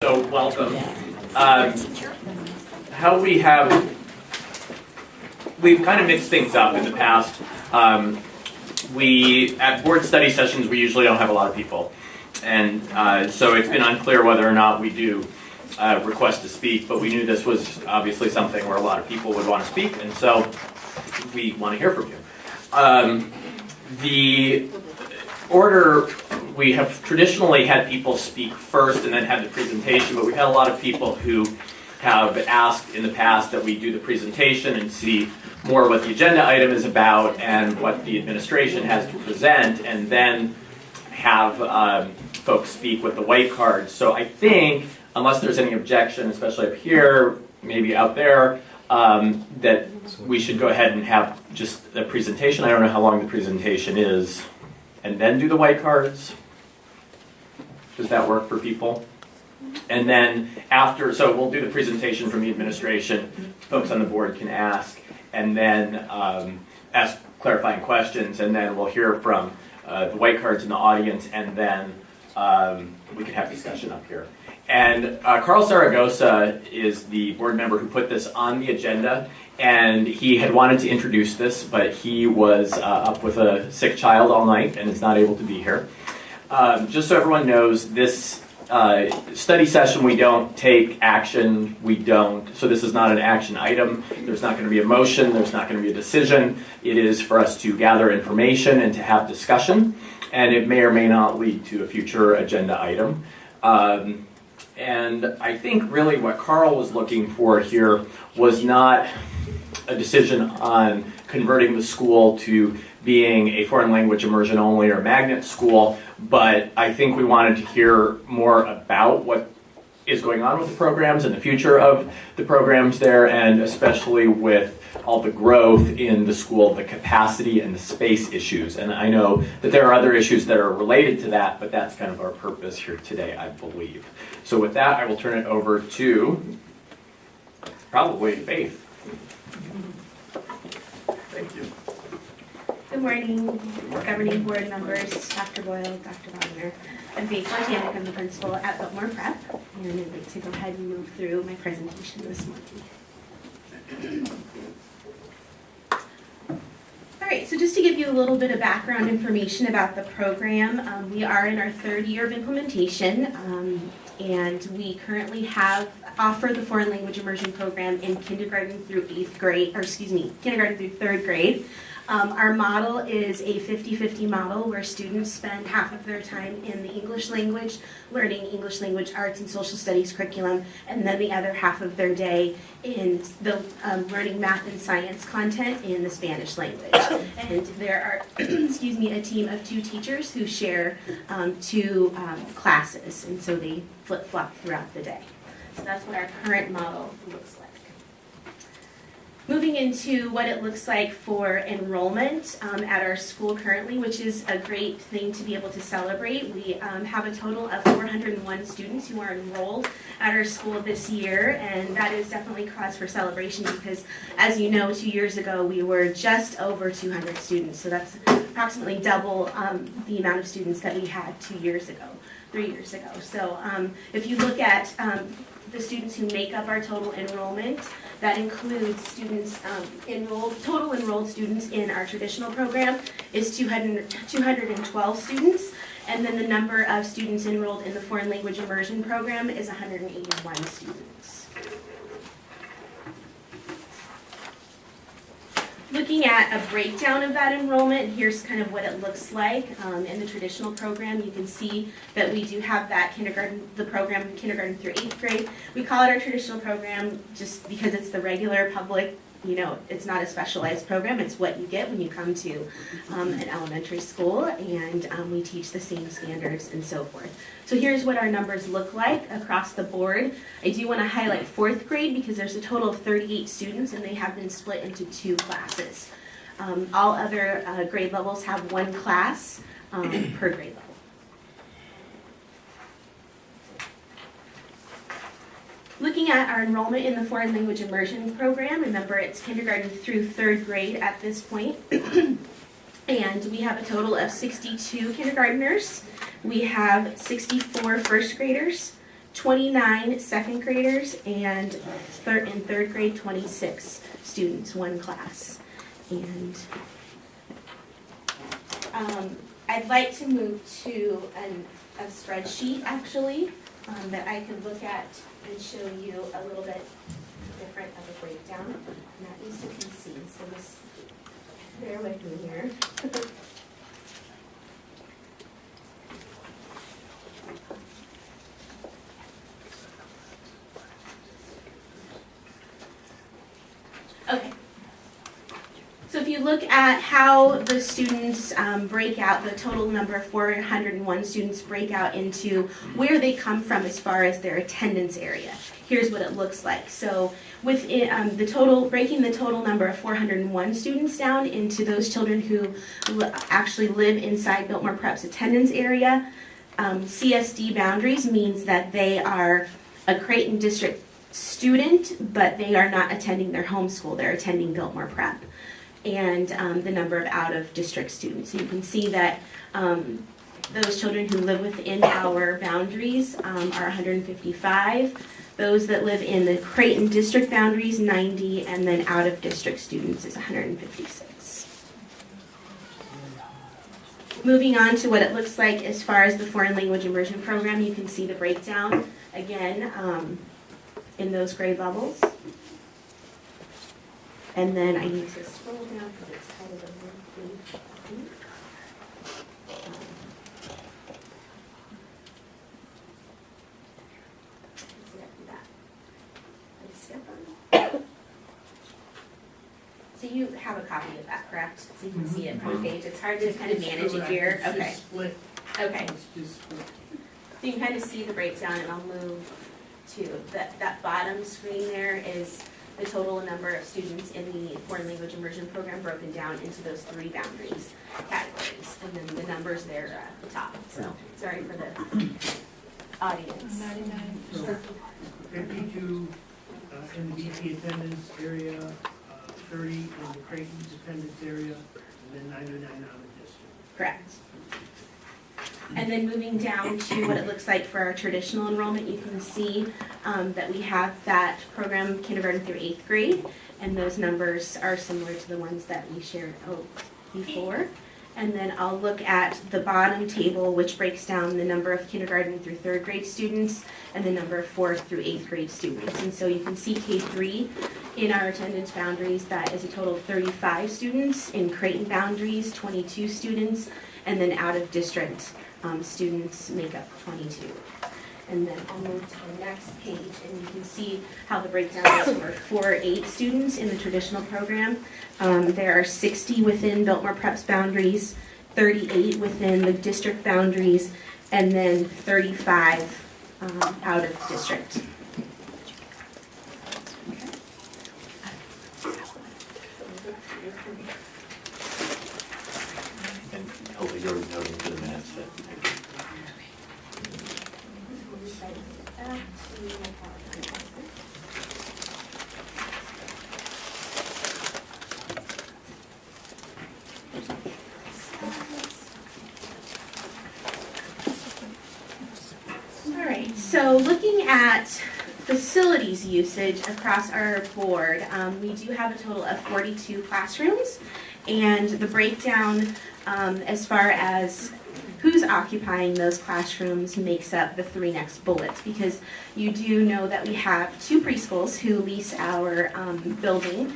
So welcome. We've kind of mixed things up in the past. At board study sessions, we usually don't have a lot of people. And so it's been unclear whether or not we do request to speak, but we knew this was obviously something where a lot of people would want to speak, and so we want to hear from you. The order, we have traditionally had people speak first and then have the presentation, but we've had a lot of people who have asked in the past that we do the presentation and see more what the agenda item is about and what the administration has to present, and then have folks speak with the white cards. So I think, unless there's any objection, especially up here, maybe out there, that we should go ahead and have just a presentation. I don't know how long the presentation is, and then do the white cards. Does that work for people? And then after, so we'll do the presentation from the administration, folks on the board can ask, and then ask clarifying questions, and then we'll hear from the white cards in the audience, and then we can have discussion up here. And Carl Zaragoza is the board member who put this on the agenda, and he had wanted to introduce this, but he was up with a sick child all night and is not able to be here. Just so everyone knows, this study session, we don't take action, so this is not an action item. There's not going to be a motion, there's not going to be a decision. It is for us to gather information and to have discussion, and it may or may not lead to a future agenda item. And I think really what Carl was looking for here was not a decision on converting the school to being a foreign language immersion only or magnet school, but I think we wanted to hear more about what is going on with the programs and the future of the programs there, and especially with all the growth in the school, the capacity and the space issues. And I know that there are other issues that are related to that, but that's kind of our purpose here today, I believe. So with that, I will turn it over to probably Faith. Thank you. Good morning, governing board members, Dr. Boyle, Dr. Wagner. I'm Faith Botanic, I'm the principal at Biltmore Prep, and I'd like to go ahead and move through my presentation this morning. All right, so just to give you a little bit of background information about the program, we are in our third year of implementation, and we currently offer the foreign language immersion program in kindergarten through kindergarten through third grade. Our model is a 50-50 model where students spend half of their time in the English language, learning English language arts and social studies curriculum, and then the other half of their day in the learning math and science content in the Spanish language. And there are, a team of 2 teachers who share 2 classes, and so they flip-flop throughout the day. So that's what our current model looks like. Moving into what it looks like for enrollment at our school currently, which is a great thing to be able to celebrate. We have a total of 401 students who are enrolled at our school this year, and that is definitely cause for celebration because, as you know, 2 years ago we were just over 200 students, so that's approximately double the amount of students that we had 3 years ago. So if you look at the students who make up our total enrollment, that includes students total enrolled students in our traditional program is 212 students, and then the number of students enrolled in the foreign language immersion program is 181 students. Looking at a breakdown of that enrollment, here's kind of what it looks like. In the traditional program, you can see that we do have that kindergarten through 8th grade. We call it our traditional program just because it's the regular public, it's not a specialized program. It's what you get when you come to an elementary school, and we teach the same standards and so forth. So here's what our numbers look like across the board. I do want to highlight 4th grade because there's a total of 38 students and they have been split into 2 classes. All other grade levels have 1 class per grade level. Looking at our enrollment in the foreign language immersion program, remember it's kindergarten through 3rd grade at this point. And we have a total of 62 kindergartners. We have 64 first graders, 29 second graders, and in third grade, 26 students, one class. And I'd like to move to a spreadsheet, actually, that I could look at and show you a little bit different of a breakdown, and that needs to be seen. So just bear with me here. Okay. So if you look at how the students break out, the total number of 401 students break out into where they come from as far as their attendance area. Here's what it looks like. So within breaking the total number of 401 students down into those children who actually live inside Biltmore Prep's attendance area, CSD boundaries means that they are a Creighton District student, but they are not attending their home school. They're attending Biltmore Prep. And the number of out-of-district students. So you can see that those children who live within our boundaries are 155. Those that live in the Creighton District boundaries, 90, and then out-of-district students is 156. Moving on to what it looks like as far as the foreign language immersion program, you can see the breakdown again in those grade levels. And then I need to scroll down because it's kind of a lengthy thing. Let's see, I do that. I skip them. So you have a copy of that, correct? So you can see it from the page. It's hard to kind of manage it here. Okay. Okay. So you can kind of see the breakdown, and I'll move to that bottom screen there is the total number of students in the foreign language immersion program broken down into those three boundaries categories. And then the numbers there at the top. So sorry for the audience. 99. 52 in the BP attendance area, 30 in the Creighton's attendance area, and then 99 out of district. Correct. And then moving down to what it looks like for our traditional enrollment, you can see that we have that program kindergarten through 8th grade, and those numbers are similar to the ones that we shared before. And then I'll look at the bottom table, which breaks down the number of kindergarten through 3rd grade students and the number of 4th through 8th grade students. And so you can see K3 in our attendance boundaries, that is a total of 35 students. In Creighton boundaries, 22 students, and then out of district students make up 22. And then I'll move to the next page, and you can see how the breakdown is for 4-8 students in the traditional program. There are 60 within Biltmore Prep's boundaries, 38 within the district boundaries, and then 35 out of district. And hopefully you're noting for the minutes that. So looking at facilities usage across our board, we do have a total of 42 classrooms, and the breakdown as far as who's occupying those classrooms makes up the three next bullets, because you do know that we have 2 preschools who lease our building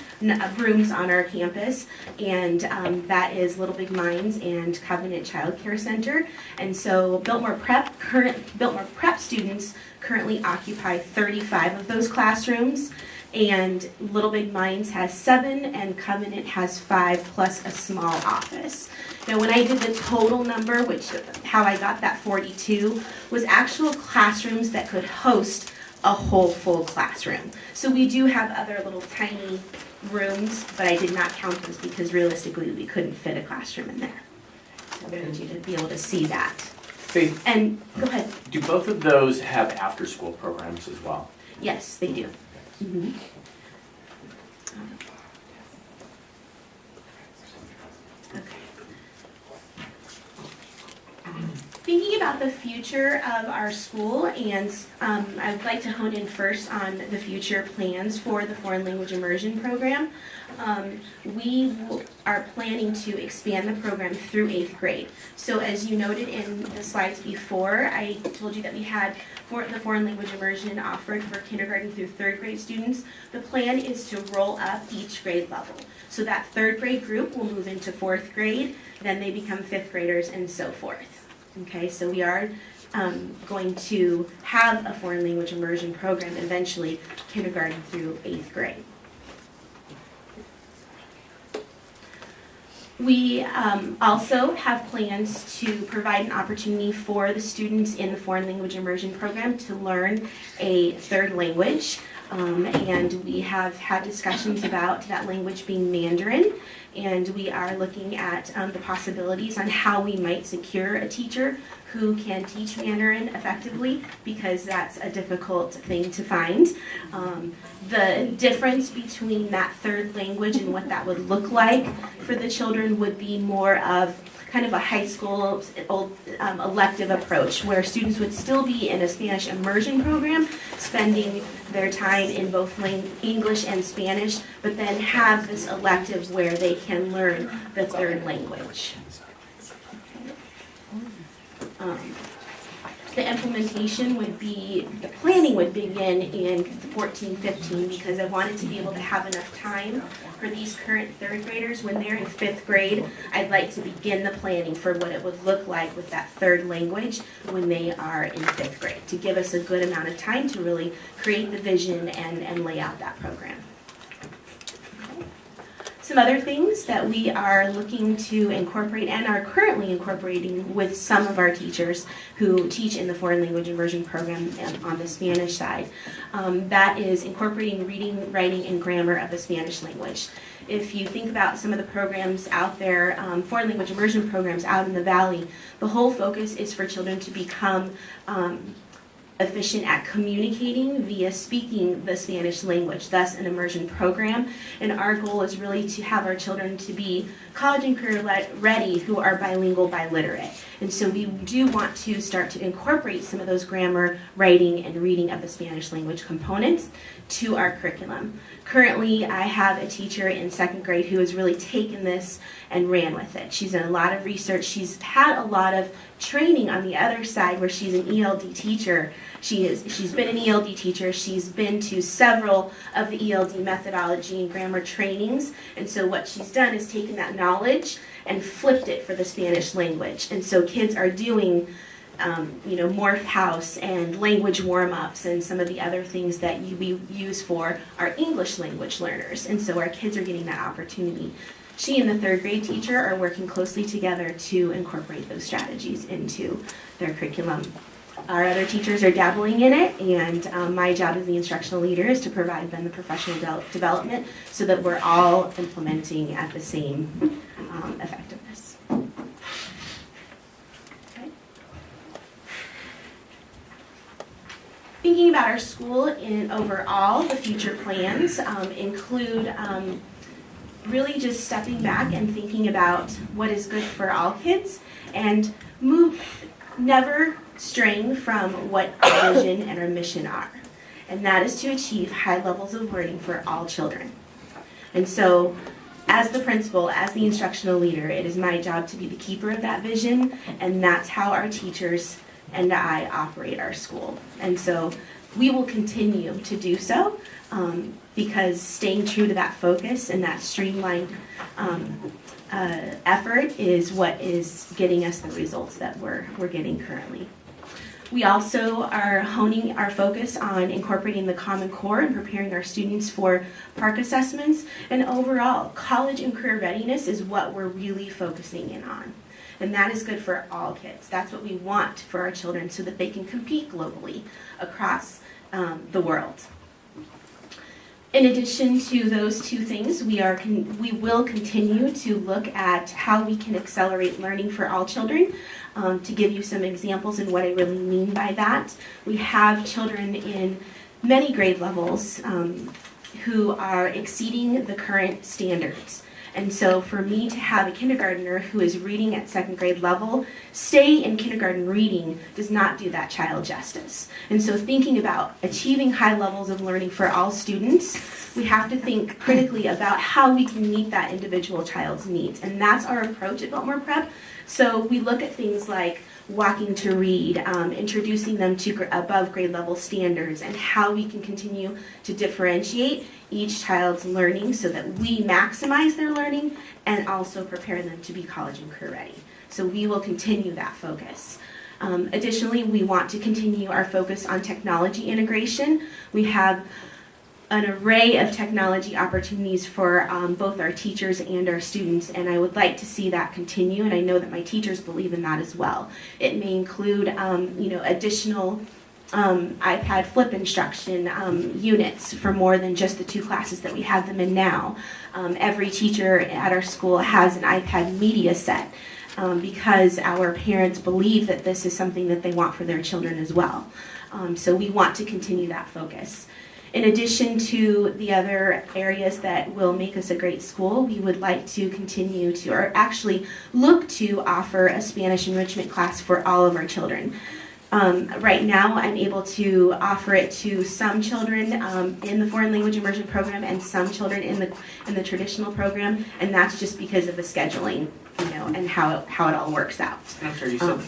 rooms on our campus, and that is Little Big Minds and Covenant Child Care Center. And so Biltmore Prep students currently occupy 35 of those classrooms, and Little Big Minds has 7 and Covenant has 5 plus a small office. Now when I did the total number, which how I got that 42, was actual classrooms that could host a whole full classroom. So we do have other little tiny rooms, but I did not count those because realistically we couldn't fit a classroom in there. So I wanted you to be able to see that. Faith, and go ahead. Do both of those have after-school programs as well? Yes, they do. Mm-hmm. Okay. Thinking about the future of our school, and I would like to hone in first on the future plans for the foreign language immersion program. Are planning to expand the program through 8th grade. So as you noted in the slides before, I told you that we had the foreign language immersion offered for kindergarten through 3rd grade students. The plan is to roll up each grade level. So that 3rd grade group will move into 4th grade, then they become 5th graders, and so forth. Okay, so we are going to have a foreign language immersion program eventually, kindergarten through 8th grade. We also have plans to provide an opportunity for the students in the foreign language immersion program to learn a 3rd language. And we have had discussions about that language being Mandarin, and we are looking at the possibilities on how we might secure a teacher who can teach Mandarin effectively, because that's a difficult thing to find. The difference between that 3rd language and what that would look like for the children would be more of kind of a high school elective approach, where students would still be in a Spanish immersion program, spending their time in both English and Spanish, but then have this elective where they can learn the 3rd language. The implementation would be, the planning would begin in 14-15, because I wanted to be able to have enough time for these current 3rd graders. When they're in 5th grade, I'd like to begin the planning for what it would look like with that 3rd language when they are in 5th grade, to give us a good amount of time to really create the vision and lay out that program. Some other things that we are looking to incorporate and are currently incorporating with some of our teachers who teach in the foreign language immersion program on the Spanish side. That is incorporating reading, writing, and grammar of the Spanish language. If you think about some of the programs out there, foreign language immersion programs out in the Valley, the whole focus is for children to become efficient at communicating via speaking the Spanish language, thus an immersion program. And our goal is really to have our children to be college and career ready who are bilingual, biliterate. And so we do want to start to incorporate some of those grammar, writing, and reading of the Spanish language components to our curriculum. Currently, I have a teacher in 2nd grade who has really taken this and ran with it. She's done a lot of research. She's had a lot of training on the other side where she's an ELD teacher. She's been an ELD teacher. She's been to several of the ELD methodology and grammar trainings. And so what she's done is taken that knowledge and flipped it for the Spanish language. And so kids are doing Morph House and language warm-ups and some of the other things that we use for our English language learners. And so our kids are getting that opportunity. She and the 3rd grade teacher are working closely together to incorporate those strategies into their curriculum. Our other teachers are dabbling in it, and my job as the instructional leader is to provide them the professional development so that we're all implementing at the same effectiveness. Thinking about our school in overall, the future plans include really just stepping back and thinking about what is good for all kids, and never straying from what our vision and our mission are. And that is to achieve high levels of learning for all children. And so, as the principal, as the instructional leader, it is my job to be the keeper of that vision, and that's how our teachers and I operate our school. And so we will continue to do so, because staying true to that focus and that streamlined effort is what is getting us the results that we're getting currently. We also are honing our focus on incorporating the Common Core and preparing our students for PARCC assessments. And overall, college and career readiness is what we're really focusing in on. And that is good for all kids. That's what we want for our children, so that they can compete globally across the world. In addition to those two things, we will continue to look at how we can accelerate learning for all children. To give you some examples and what I really mean by that, we have children in many grade levels who are exceeding the current standards. And so for me to have a kindergartner who is reading at second grade level stay in kindergarten reading does not do that child justice. And so thinking about achieving high levels of learning for all students, we have to think critically about how we can meet that individual child's needs. And that's our approach at Biltmore Prep. So we look at things like walking to read, introducing them to above grade level standards, and how we can continue to differentiate each child's learning so that we maximize their learning and also prepare them to be college and career ready. So we will continue that focus. Additionally, we want to continue our focus on technology integration. We have an array of technology opportunities for both our teachers and our students, and I would like to see that continue, and I know that my teachers believe in that as well. It may include additional iPad flip instruction units for more than just the 2 classes that we have them in now. Every teacher at our school has an iPad media set because our parents believe that this is something that they want for their children as well. So we want to continue that focus. In addition to the other areas that will make us a great school, we would like to continue to, or actually look to offer a Spanish enrichment class for all of our children. Right now, I'm able to offer it to some children in the foreign language immersion program and some children in the traditional program, and that's just because of the scheduling, and how it all works out. I'm sure you said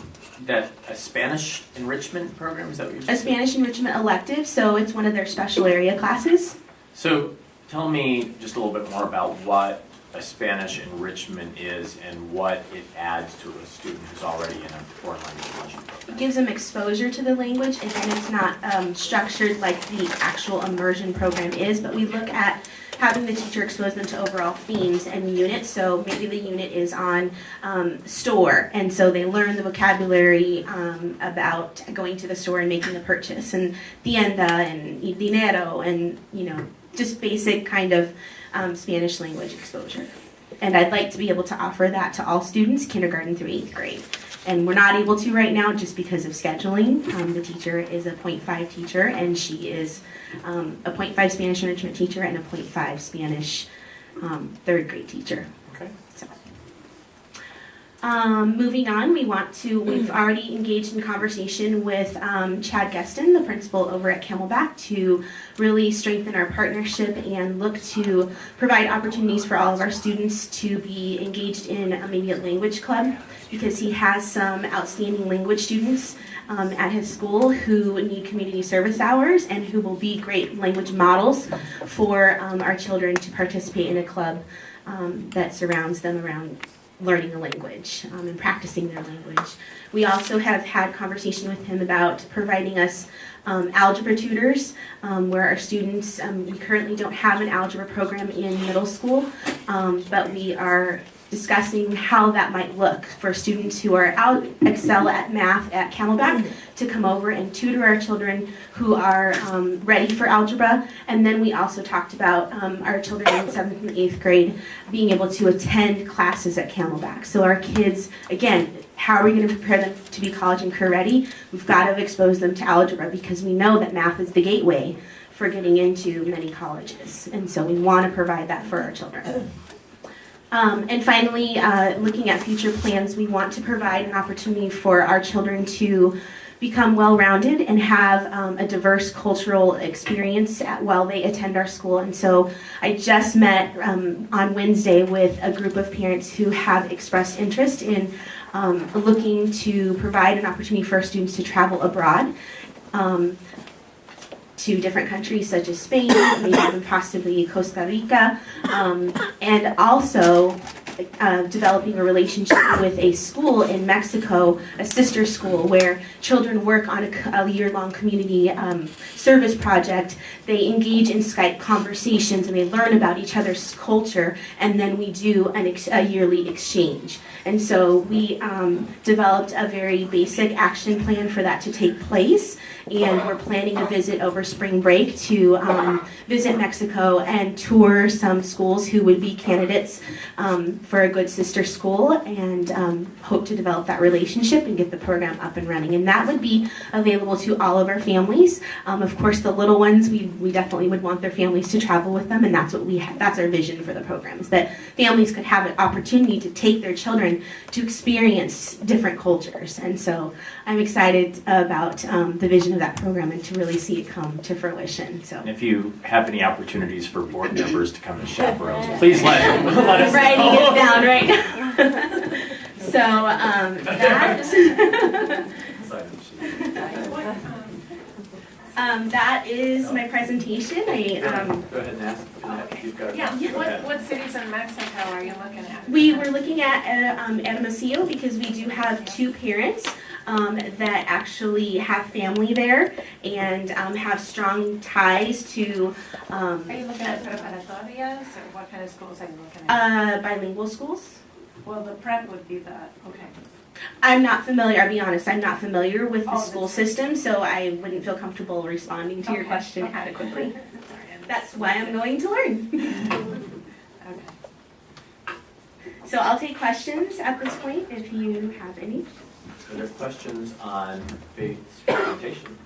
that a Spanish enrichment program, is that what you're saying? A Spanish enrichment elective, so it's one of their special area classes. So tell me just a little bit more about what a Spanish enrichment is and what it adds to a student who's already in a foreign language immersion program. It gives them exposure to the language. Again, it's not structured like the actual immersion program is, but we look at having the teacher expose them to overall themes and units. So maybe the unit is on store, and so they learn the vocabulary about going to the store and making a purchase, and tienda and dinero, and just basic kind of Spanish language exposure. And I'd like to be able to offer that to all students, kindergarten through 8th grade. And we're not able to right now just because of scheduling. The teacher is a .5 teacher, and she is a .5 Spanish enrichment teacher and a .5 Spanish 3rd grade teacher. Okay. So, moving on, we've already engaged in conversation with Chad Geston, the principal over at Camelback, to really strengthen our partnership and look to provide opportunities for all of our students to be engaged in a maybe a language club, because he has some outstanding language students at his school who need community service hours and who will be great language models for our children to participate in a club that surrounds them around learning a language and practicing their language. We also have had conversation with him about providing us algebra tutors where our students, we currently don't have an algebra program in middle school, but we are discussing how that might look for students who excel at math at Camelback to come over and tutor our children who are ready for algebra. And then we also talked about our children in 7th and 8th grade being able to attend classes at Camelback. So our kids, again, how are we going to prepare them to be college and career ready? We've got to expose them to algebra, because we know that math is the gateway for getting into many colleges. And so we want to provide that for our children. And finally, looking at future plans, we want to provide an opportunity for our children to become well-rounded and have a diverse cultural experience while they attend our school. And so I just met on Wednesday with a group of parents who have expressed interest in looking to provide an opportunity for our students to travel abroad to different countries such as Spain, maybe even possibly Costa Rica, and also developing a relationship with a school in Mexico, a sister school, where children work on a year-long community service project. They engage in Skype conversations and they learn about each other's culture, and then we do a yearly exchange. And so we developed a very basic action plan for that to take place, and we're planning a visit over spring break to visit Mexico and tour some schools who would be candidates for a good sister school and hope to develop that relationship and get the program up and running. And that would be available to all of our families. Of course, the little ones, we definitely would want their families to travel with them, and that's what that's our vision for the program, is that families could have an opportunity to take their children to experience different cultures. And so I'm excited about the vision of that program and to really see it come to fruition. So And if you have any opportunities for board members to come as chaperones, please let us writing know. it down right now. So that is my presentation. Go ahead and ask if you've got a question. Go ahead. What cities in Mexico are you looking at? We were looking at Hermosillo because we do have 2 parents that actually have family there and have strong ties to Are you looking at preparatorias or what kind of schools are you looking at? bilingual schools. Well, the prep would be the, okay. I'm not familiar, I'll be honest, I'm not familiar with the Oh, school that's- system, so I wouldn't feel comfortable responding to your Okay, question okay. adequately. Sorry, That's why I'm going to learn. Okay. So I'll take questions at this point if you have any. Are there questions on Faith's presentation?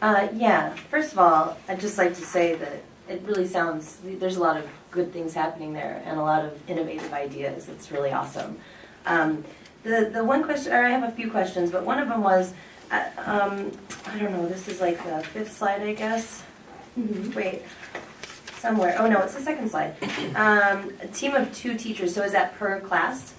Yeah, first of all, I'd just like to say that it really sounds, there's a lot of good things happening there and a lot of innovative ideas. It's really awesome. The one question, or I have a few questions, but one of them was, I don't know, this is like the 5th slide, I guess. Wait, somewhere. Oh no, it's the 2nd slide. A team of 2 teachers, so is that per class?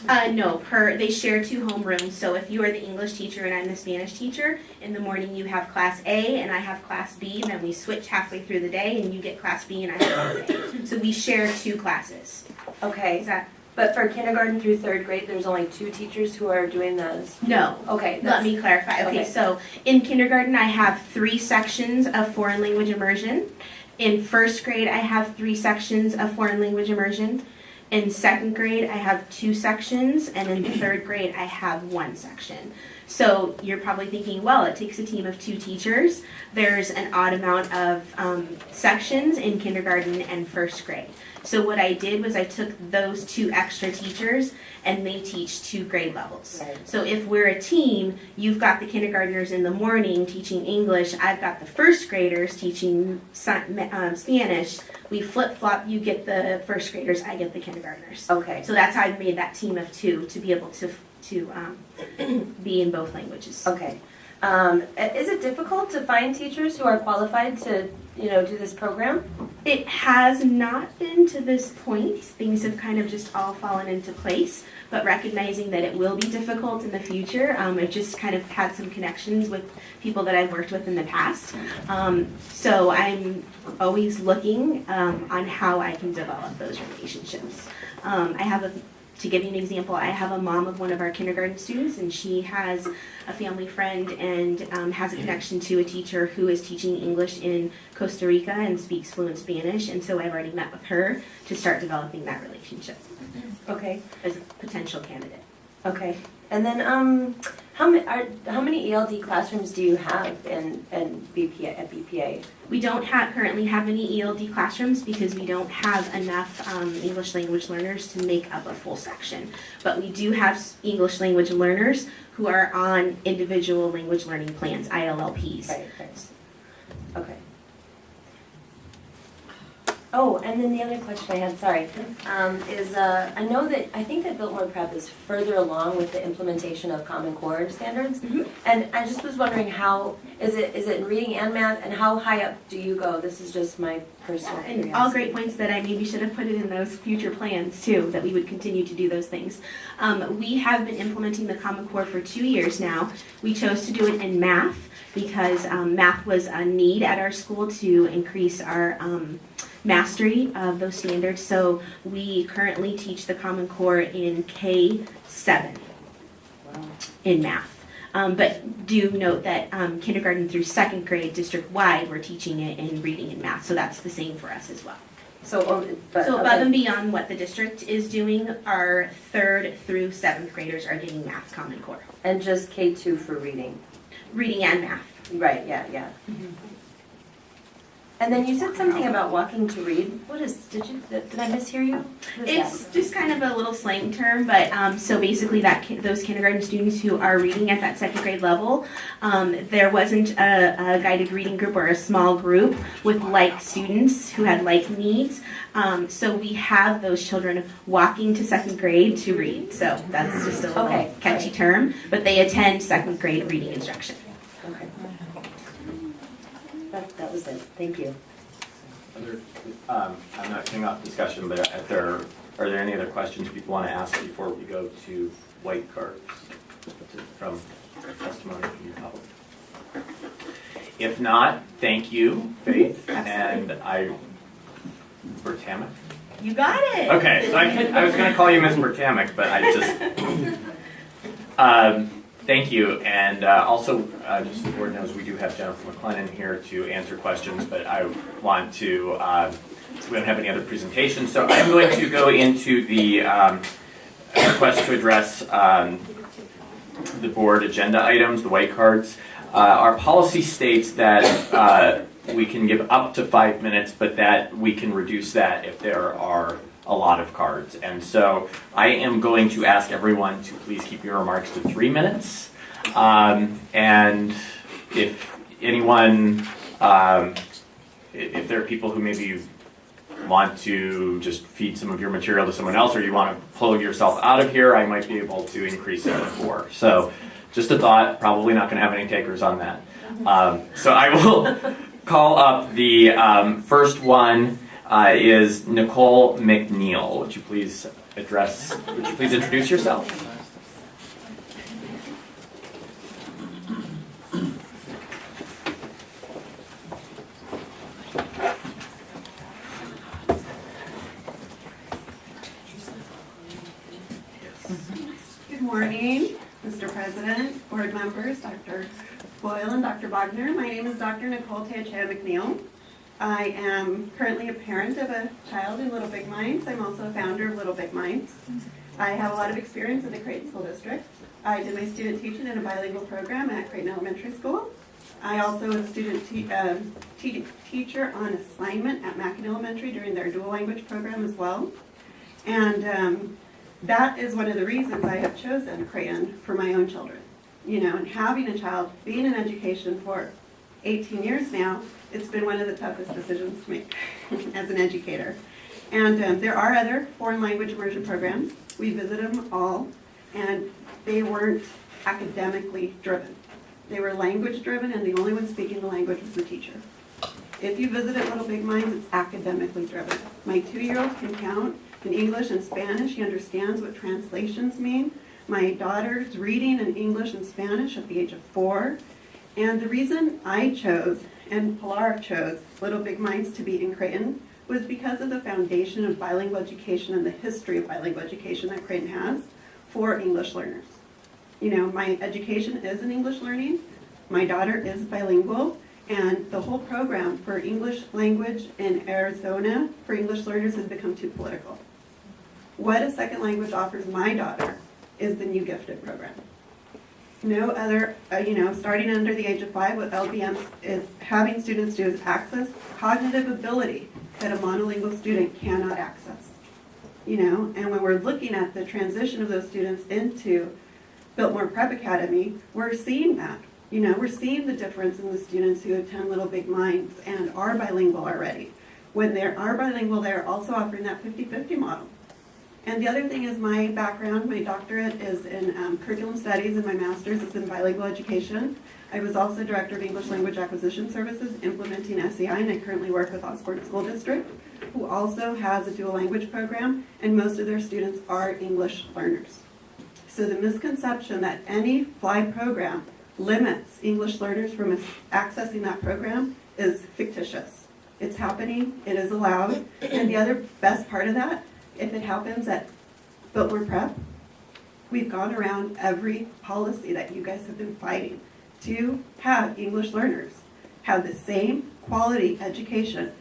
No, they share 2 homerooms. So if you are the English teacher and I'm the Spanish teacher, in the morning you have class A and I have class B, and then we switch halfway through the day and you get class B and I have class A. So we share 2 classes. Okay, Is that? but for kindergarten through 3rd grade, there's only 2 teachers who are doing those? No. Okay, Let that's, me clarify. Okay, okay. so in kindergarten I have 3 sections of foreign language immersion. In 1st grade I have 3 sections of foreign language immersion. In 2nd grade I have 2 sections, and in 3rd grade I have 1 section. So you're probably thinking, well, it takes a team of 2 teachers. There's an odd amount of sections in kindergarten and 1st grade. So what I did was I took those 2 extra teachers and they teach 2 grade levels. Right. So if we're a team, you've got the kindergartners in the morning teaching English, I've got the 1st graders teaching Spanish. We flip-flop, you get the 1st graders, I get the kindergartners. okay. So that's how I made that team of 2 to be able to be in both languages. Okay. Is it difficult to find teachers who are qualified to, do this program? It has not been to this point. Things have kind of just all fallen into place, but recognizing that it will be difficult in the future, I've just kind of had some connections with people that I've worked with in the past. So I'm always looking on how I can develop those relationships. To give you an example, I have a mom of one of our kindergarten students, and she has a family friend and has a connection to a teacher who is teaching English in Costa Rica and speaks fluent Spanish, and so I've already met with her to start developing that relationship Okay. as a potential candidate. Okay. And then, how many ELD classrooms do you have in BPA at BPA? We don't currently have any ELD classrooms because we don't have enough English language learners to make up a full section. But we do have English language learners who are on individual language learning plans, ILLPs. Right. Okay. Oh, and then the other question I had, sorry, is I think that Biltmore Prep is further along with the implementation of Common Core standards, and I just was wondering how is it in reading and math, and how high up do you go? This is just my personal curiosity. And all great points that I maybe should have put it in those future plans too, that we would continue to do those things. We have been implementing the Common Core for 2 years now. We chose to do it in math because math was a need at our school to increase our mastery of those standards. So we currently teach the Common Core in K7 in math. But do note that kindergarten through 2nd grade district-wide, we're teaching it in reading and math. So that's the same for us as well. So So above and beyond what the district is doing, our 3rd through 7th graders are getting math Common Core. and just K2 for reading. Reading and math. Right. Yeah. And then you said something about walking to read. What is, did I mishear you? What is It's that? just kind of a little slang term, but so basically those kindergarten students who are reading at that second grade level, there wasn't a guided reading group or a small group with like students who had like needs. So we have those children walking to second grade to read. So that's just a little Okay, catchy right. term, but they attend second grade reading instruction. Okay. That was it. Thank you. I'm not cutting off discussion, but are there any other questions people want to ask before we go to white cards from testimony from the public? If not, thank you, Faith, and Bertamic. You got it. Okay, so I was going to call you Miss Bertamic, but I just thank you, and also just so the board knows we do have Jennifer McLennan here to answer questions, but I want to. We don't have any other presentations, so I'm going to go into the request to address the board agenda items, the white cards. Our policy states that we can give up to 5 minutes, but that we can reduce that if there are a lot of cards. And so I am going to ask everyone to please keep your remarks to 3 minutes. And if anyone, if there are people who maybe want to just feed some of your material to someone else, or you want to pull yourself out of here, I might be able to increase it to 4. So just a thought, probably not going to have any takers on that. So I will call up the first one is Nicole McNeil. Would you please introduce yourself? Good morning, Mr. President, board members, Dr. Boyle and Dr. Wagner. My name is Dr. Nicole Teochea McNeil. I am currently a parent of a child in Little Big Minds. I'm also a founder of Little Big Minds. I have a lot of experience in the Creighton School District. I did my student teaching in a bilingual program at Creighton Elementary School. I also was a student teacher on assignment at Mackin Elementary during their dual language program as well. And that is one of the reasons I have chosen Creighton for my own children. You know, and having a child, being in education for 18 years now, it's been one of the toughest decisions to make as an educator. And there are other foreign language immersion programs. We visited them all, and they weren't academically driven. They were language driven, and the only one speaking the language was the teacher. If you visit at Little Big Minds, it's academically driven. My 2-year-old can count in English and Spanish. He understands what translations mean. My daughter's reading in English and Spanish at the age of 4. And the reason I chose, and Pilar chose, Little Big Minds to be in Creighton was because of the foundation of bilingual education and the history of bilingual education that Creighton has for English learners. You know, my education is in English learning. My daughter is bilingual. And the whole program for English language in Arizona for English learners has become too political. What a second language offers my daughter is the new gifted program. No other, starting under the age of 5, what LBM is having students do is access cognitive ability that a monolingual student cannot access. You know, and when we're looking at the transition of those students into Biltmore Prep Academy, we're seeing that. You know, we're seeing the difference in the students who attend Little Big Minds and are bilingual already. When they are bilingual, they're also offering that 50-50 model. And the other thing is my background, my doctorate is in curriculum studies and my master's is in bilingual education. I was also director of English Language Acquisition Services implementing SEI, and I currently work with Osborne School District, who also has a dual language program, and most of their students are English learners. So the misconception that any FLY program limits English learners from accessing that program is fictitious. It's happening, it is allowed, and the other best part of that, if it happens at Biltmore Prep, we've gone around every policy that you guys have been fighting to have English learners have the same quality education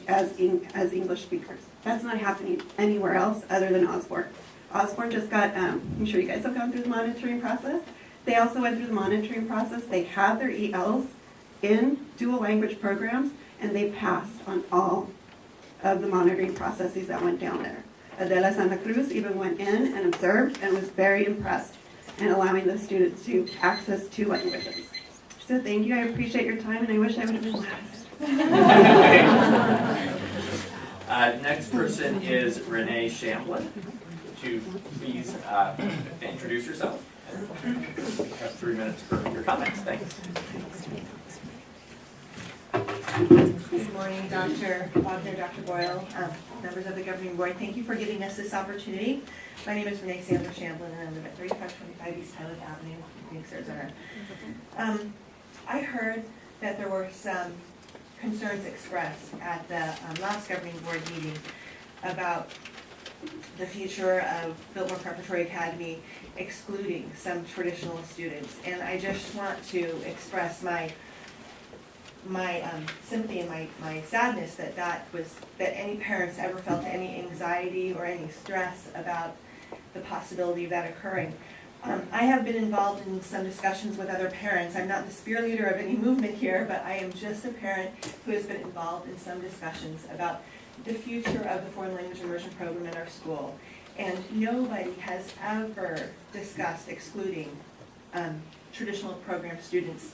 as English speakers. That's not happening anywhere else other than Osborne. Osborne just got, I'm sure you guys have gone through the monitoring process. They also went through the monitoring process. They have their ELs in dual language programs, and they passed on all of the monitoring processes that went down there. Adela Santa Cruz even went in and observed and was very impressed in allowing the students to access 2 languages. So thank you, I appreciate your time, and I wish I would have been last. Next person is Renee Shamblin. Would you please introduce yourself? You have 3 minutes for your comments. Thanks. Good morning, Dr. Wagner, Dr. Boyle, members of the governing board. Thank you for giving us this opportunity. My name is Renee Sandler Shamblin, and I live at 3525 East Highland Avenue, Phoenix, Arizona. I heard that there were some concerns expressed at the last governing board meeting about the future of Biltmore Preparatory Academy excluding some traditional students. And I just want to express my sympathy and my sadness that any parents ever felt any anxiety or any stress about the possibility of that occurring. I have been involved in some discussions with other parents. I'm not the spear leader of any movement here, but I am just a parent who has been involved in some discussions about the future of the foreign language immersion program in our school. And nobody has ever discussed excluding traditional program students,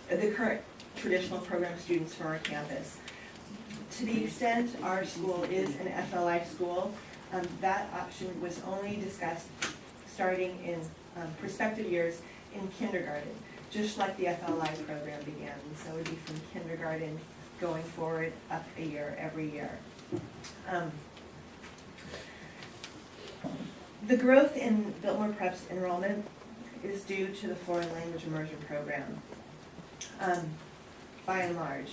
the current traditional program students from our campus. To the extent our school is an FLI school, that option was only discussed starting in prospective years in kindergarten, just like the FLI program began. And so it would be from kindergarten going forward up a year every year. The growth in Biltmore Prep's enrollment is due to the foreign language immersion program, by and large.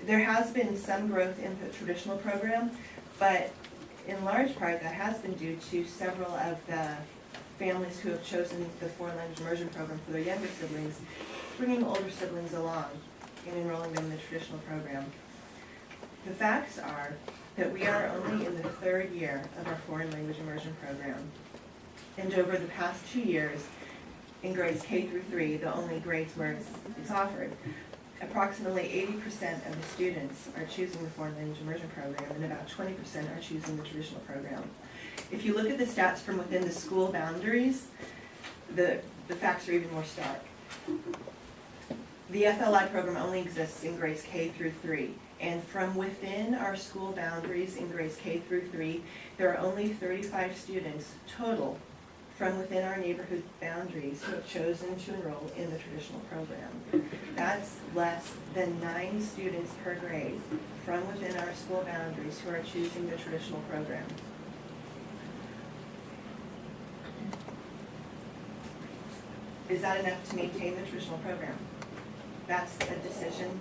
There has been some growth in the traditional program, but in large part that has been due to several of the families who have chosen the foreign language immersion program for their younger siblings, bringing older siblings along and enrolling them in the traditional program. The facts are that we are only in the 3rd year of our foreign language immersion program. And over the past 2 years, in grades K through 3, the only grades where it's offered, approximately 80% of the students are choosing the foreign language immersion program, and about 20% are choosing the traditional program. If you look at the stats from within the school boundaries, the facts are even more stark. The FLI program only exists in grades K through 3, and from within our school boundaries in grades K through 3, there are only 35 students total from within our neighborhood boundaries who have chosen to enroll in the traditional program. That's less than 9 students per grade from within our school boundaries who are choosing the traditional program. Is that enough to maintain the traditional program? That's a decision,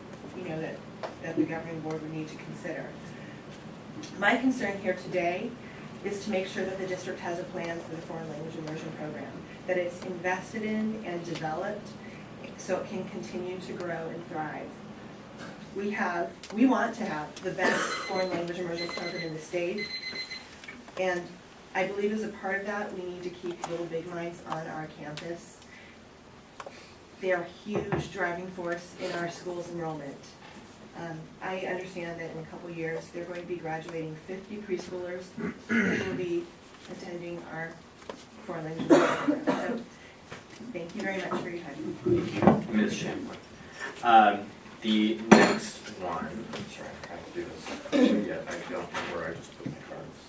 that the governing board would need to consider. My concern here today is to make sure that the district has a plan for the foreign language immersion program, that it's invested in and developed so it can continue to grow and thrive. We want to have the best foreign language immersion program in the state, and I believe as a part of that, we need to keep Little Big Minds on our campus. They are a huge driving force in our school's enrollment. I understand that in a couple years, they're going to be graduating 50 preschoolers who will be attending our foreign language program. So, thank you very much for your time. Thank you, Ms. Shamblin. The next one, I'm sorry, I'm trying to do this. Yeah, I don't know where I just put my cards.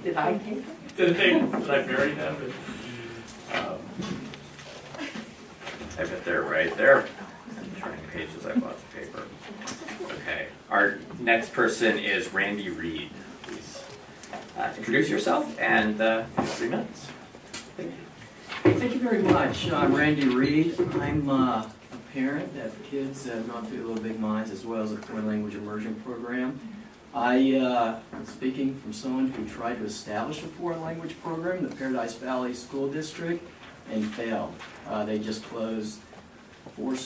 Did I take it? Did I bury them? I bet they're right there. I'm turning pages, I have lots of paper. Okay, our next person is Randy Reed. Please introduce yourself and 3 minutes. Thank you. Thank you very much. I'm Randy Reed. I'm a parent of kids that have gone through Little Big Minds as well as the foreign language immersion program. I'm speaking from someone who tried to establish a foreign language program in the Paradise Valley School District and failed. They just closed 3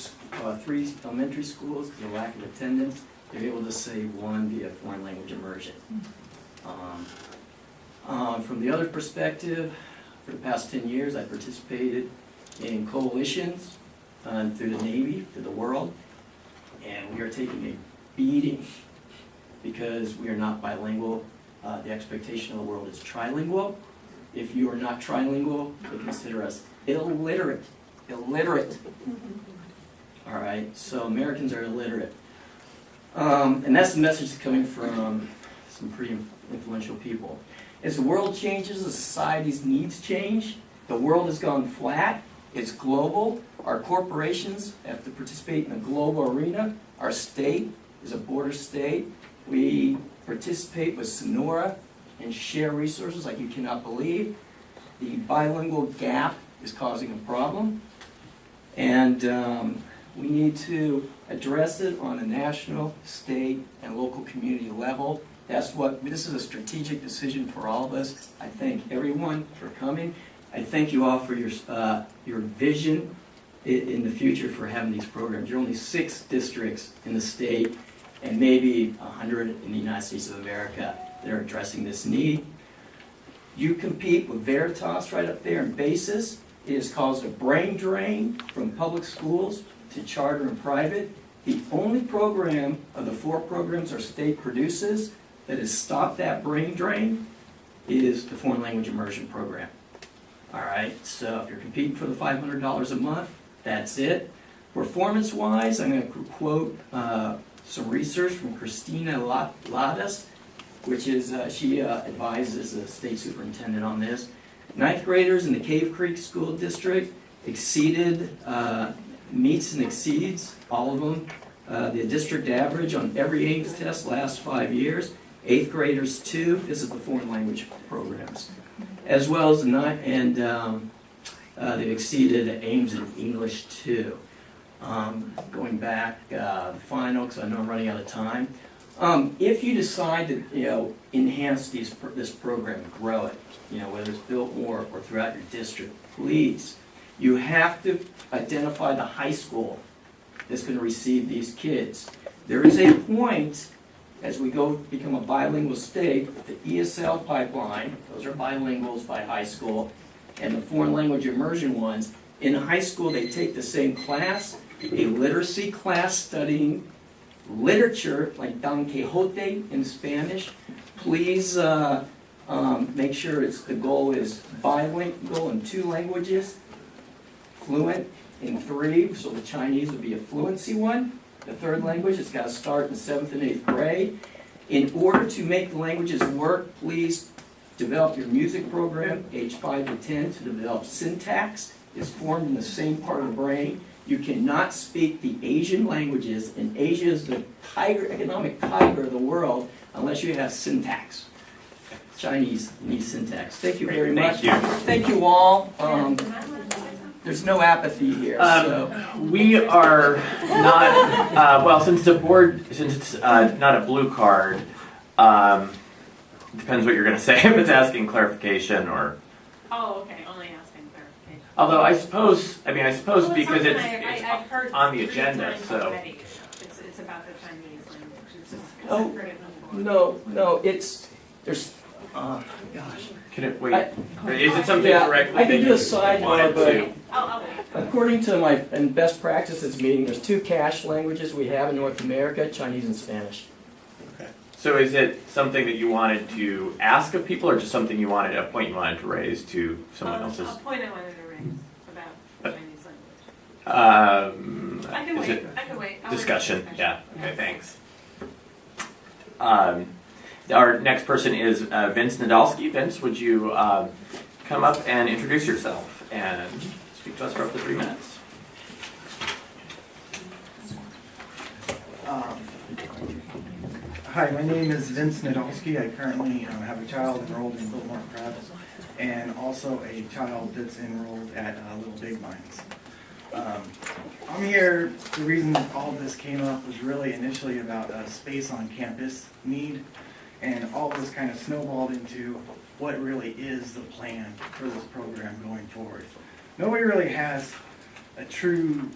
elementary schools because of lack of attendance. They were able to save 1 via foreign language immersion. From the other perspective, for the past 10 years, I participated in coalitions through the Navy, through the world, and we are taking a beating because we are not bilingual. The expectation of the world is trilingual. If you are not trilingual, they consider us illiterate. Illiterate. All right, so Americans are illiterate. And that's the message that's coming from some pretty influential people. As the world changes, the society's needs change. The world has gone flat. It's global. Our corporations have to participate in the global arena. Our state is a border state. We participate with Sonora and share resources like you cannot believe. The bilingual gap is causing a problem. And we need to address it on a national, state, and local community level. This is a strategic decision for all of us. I thank everyone for coming. I thank you all for your vision in the future for having these programs. There are only 6 districts in the state and maybe 100 in the United States of America that are addressing this need. You compete with Veritas right up there in basis. It has caused a brain drain from public schools to charter and private. The only program of the 4 programs our state produces that has stopped that brain drain is the foreign language immersion program. All right, so if you're competing for the $500 a month, that's it. Performance-wise, I'm going to quote some research from Christina Ladas, which is, she advises the state superintendent on this. 9th graders in the Cave Creek School District meets and exceeds, all of them, the district average on every Ames test last 5 years. 8th graders too. This is the foreign language programs, as well as they've exceeded Ames in English too. Going back the final, because I know I'm running out of time. If you decide to enhance this program, grow it, whether it's Biltmore or throughout your district, please, you have to identify the high school that's going to receive these kids. There is a point as we become a bilingual state, the ESL pipeline, those are bilinguals by high school, and the foreign language immersion ones. In high school, they take the same class, a literacy class studying literature like Don Quixote in Spanish. Please make sure the goal is bilingual in 2 languages, fluent in 3, so the Chinese would be a fluency one. The 3rd language, it's got to start in 7th and 8th grade. In order to make the languages work, please develop your music program, age 5 to 10, to develop syntax. It's formed in the same part of the brain. You cannot speak the Asian languages, and Asia is the economic tiger of the world, unless you have syntax. Chinese need syntax. Thank you very much. Thank you. Thank you all. There's no apathy here. We are not, since it's not a blue card, depends what you're going to say, if it's asking clarification or... Oh, okay, only asking clarification. Although I suppose because it's I've heard on the 3 agenda, times so... already. It's about the Chinese language. It's just, Oh, I've heard it before. no, there's, gosh. Can it, wait, is it something directly I can do a that you sidebar, wanted but to? I'll wait. according to my best practices meeting, there's 2 cash languages we have in North America, Chinese and Spanish. Okay. So is it something that you wanted to ask of people, or just something a point you wanted to raise to someone else's? A point I wanted to raise about the Chinese language. I can Is wait. it I can wait. I'll discussion? wait. Yeah. Okay. Thanks. Our next person is Vince Nadolski. Vince, would you come up and introduce yourself and speak to us for up to 3 minutes? Hi, my name is Vince Nadolski. I currently have a child enrolled in Biltmore Prep and also a child that's enrolled at Little Big Mines. I'm here, the reason all this came up was really initially about a space on campus need, and all this kind of snowballed into what really is the plan for this program going forward. Nobody really has a true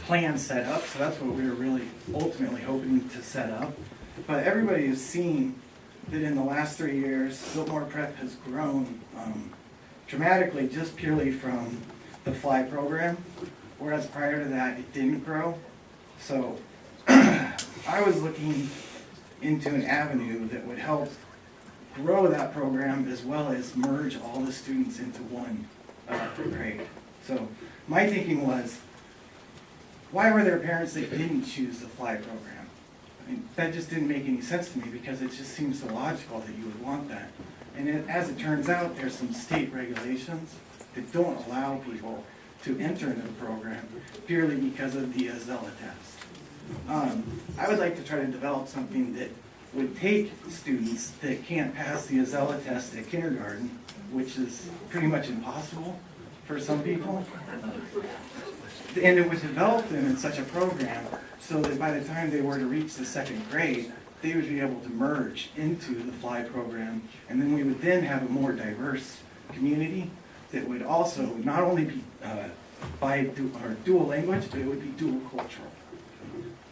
plan set up, so that's what we were really ultimately hoping to set up. But everybody has seen that in the last 3 years, Biltmore Prep has grown dramatically just purely from the FLY program, whereas prior to that, it didn't grow. So I was looking into an avenue that would help grow that program as well as merge all the students into one grade. So my thinking was, why were there parents that didn't choose the FLY program? I mean, that just didn't make any sense to me because it just seems so logical that you would want that. And as it turns out, there's some state regulations that don't allow people to enter into the program purely because of the Zella test. I would like to try to develop something that would take students that can't pass the Zella test at kindergarten, which is pretty much impossible for some people, and it would develop them in such a program so that by the time they were to reach the 2nd grade, they would be able to merge into the FLY program, and then we would then have a more diverse community that would also not only be dual language, but it would be dual cultural.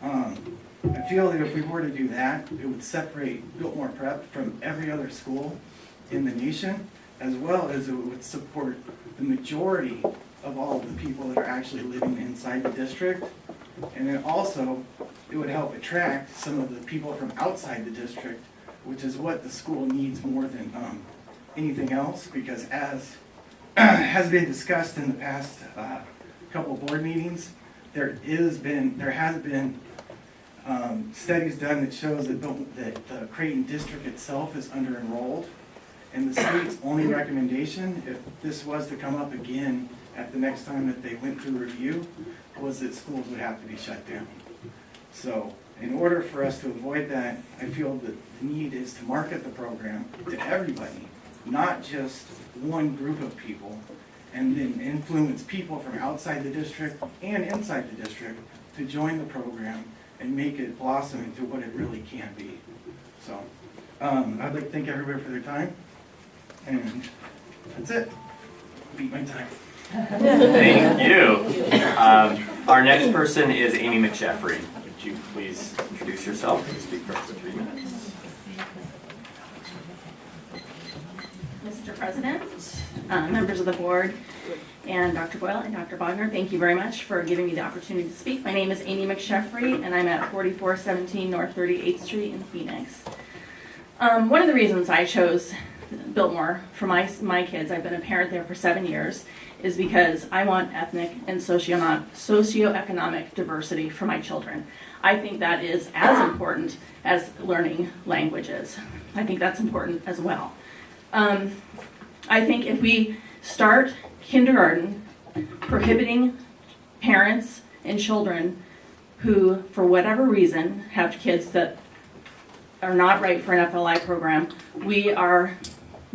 I feel that if we were to do that, it would separate Biltmore Prep from every other school in the nation, as well as it would support the majority of all of the people that are actually living inside the district. And then also, it would help attract some of the people from outside the district, which is what the school needs more than anything else, because as has been discussed in the past couple board meetings, there has been studies done that shows that the Creighton district itself is under-enrolled, and the state's only recommendation, if this was to come up again at the next time that they went through review, was that schools would have to be shut down. So in order for us to avoid that, I feel that the need is to market the program to everybody, not just one group of people, and then influence people from outside the district and inside the district to join the program and make it blossom into what it really can be. So I'd like to thank everybody for their time, and that's it. Beat my time. Thank you. Our next person is Amy McSheffrey. Would you please introduce yourself and speak for 3 minutes? Mr. President, members of the board, and Dr. Boyle and Dr. Bogner, thank you very much for giving me the opportunity to speak. My name is Amy McSheffrey, and I'm at 4417 North 38th Street in Phoenix. One of the reasons I chose Biltmore for my kids, I've been a parent there for 7 years, is because I want ethnic and socioeconomic diversity for my children. I think that is as important as learning languages. I think that's important as well. I think if we start kindergarten prohibiting parents and children who, for whatever reason, have kids that are not right for an FLI program, we are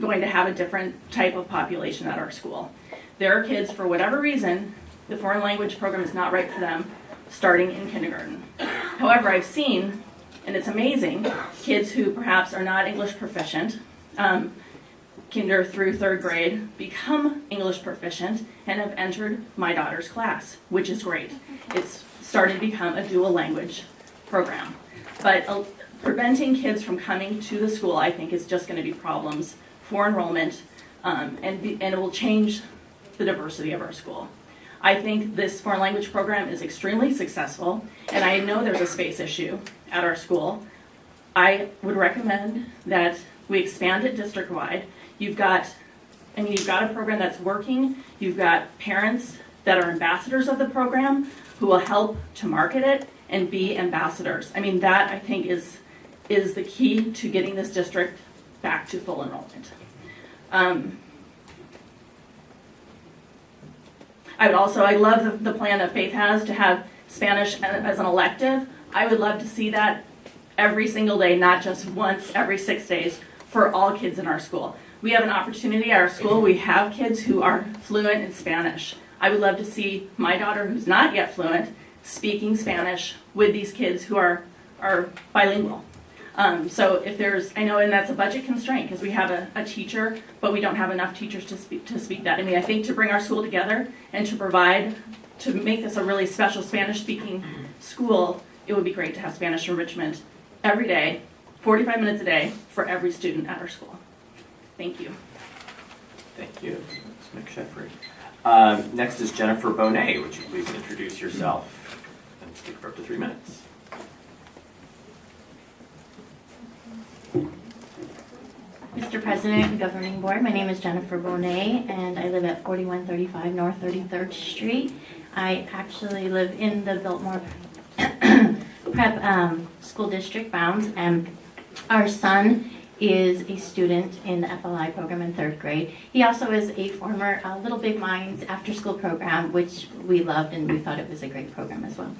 going to have a different type of population at our school. There are kids, for whatever reason, the foreign language program is not right for them, starting in kindergarten. However, I've seen, and it's amazing, kids who perhaps are not English proficient, kinder through 3rd grade, become English proficient and have entered my daughter's class, which is great. It's started to become a dual language program. But preventing kids from coming to the school, I think, is just going to be problems for enrollment, and it will change the diversity of our school. I think this foreign language program is extremely successful, and I know there's a space issue at our school. I would recommend that we expand it district-wide. You've got a program that's working. You've got parents that are ambassadors of the program who will help to market it and be ambassadors. I mean, that I think is the key to getting this district back to full enrollment. I love the plan that Faith has to have Spanish as an elective. I would love to see that every single day, not just once every 6 days, for all kids in our school. We have an opportunity at our school. We have kids who are fluent in Spanish. I would love to see my daughter, who's not yet fluent, speaking Spanish with these kids who are bilingual. So if there's, I know, and that's a budget constraint because we have a teacher, but we don't have enough teachers to speak that. I mean, I think to bring our school together and to make this a really special Spanish-speaking school, it would be great to have Spanish enrichment every day, 45 minutes a day, for every student at our school. Thank you. Thank you, Ms. McSheffrey. Next is Jennifer Bonet. Would you please introduce yourself and speak for up to 3 minutes? Mr. President and Governing Board, my name is Jennifer Bonet, and I live at 4135 North 33rd Street. I actually live in the Biltmore Prep School District bounds, and our son is a student in the FLI program in 3rd grade. He also is a former Little Big Minds after-school program, which we loved, and we thought it was a great program as well.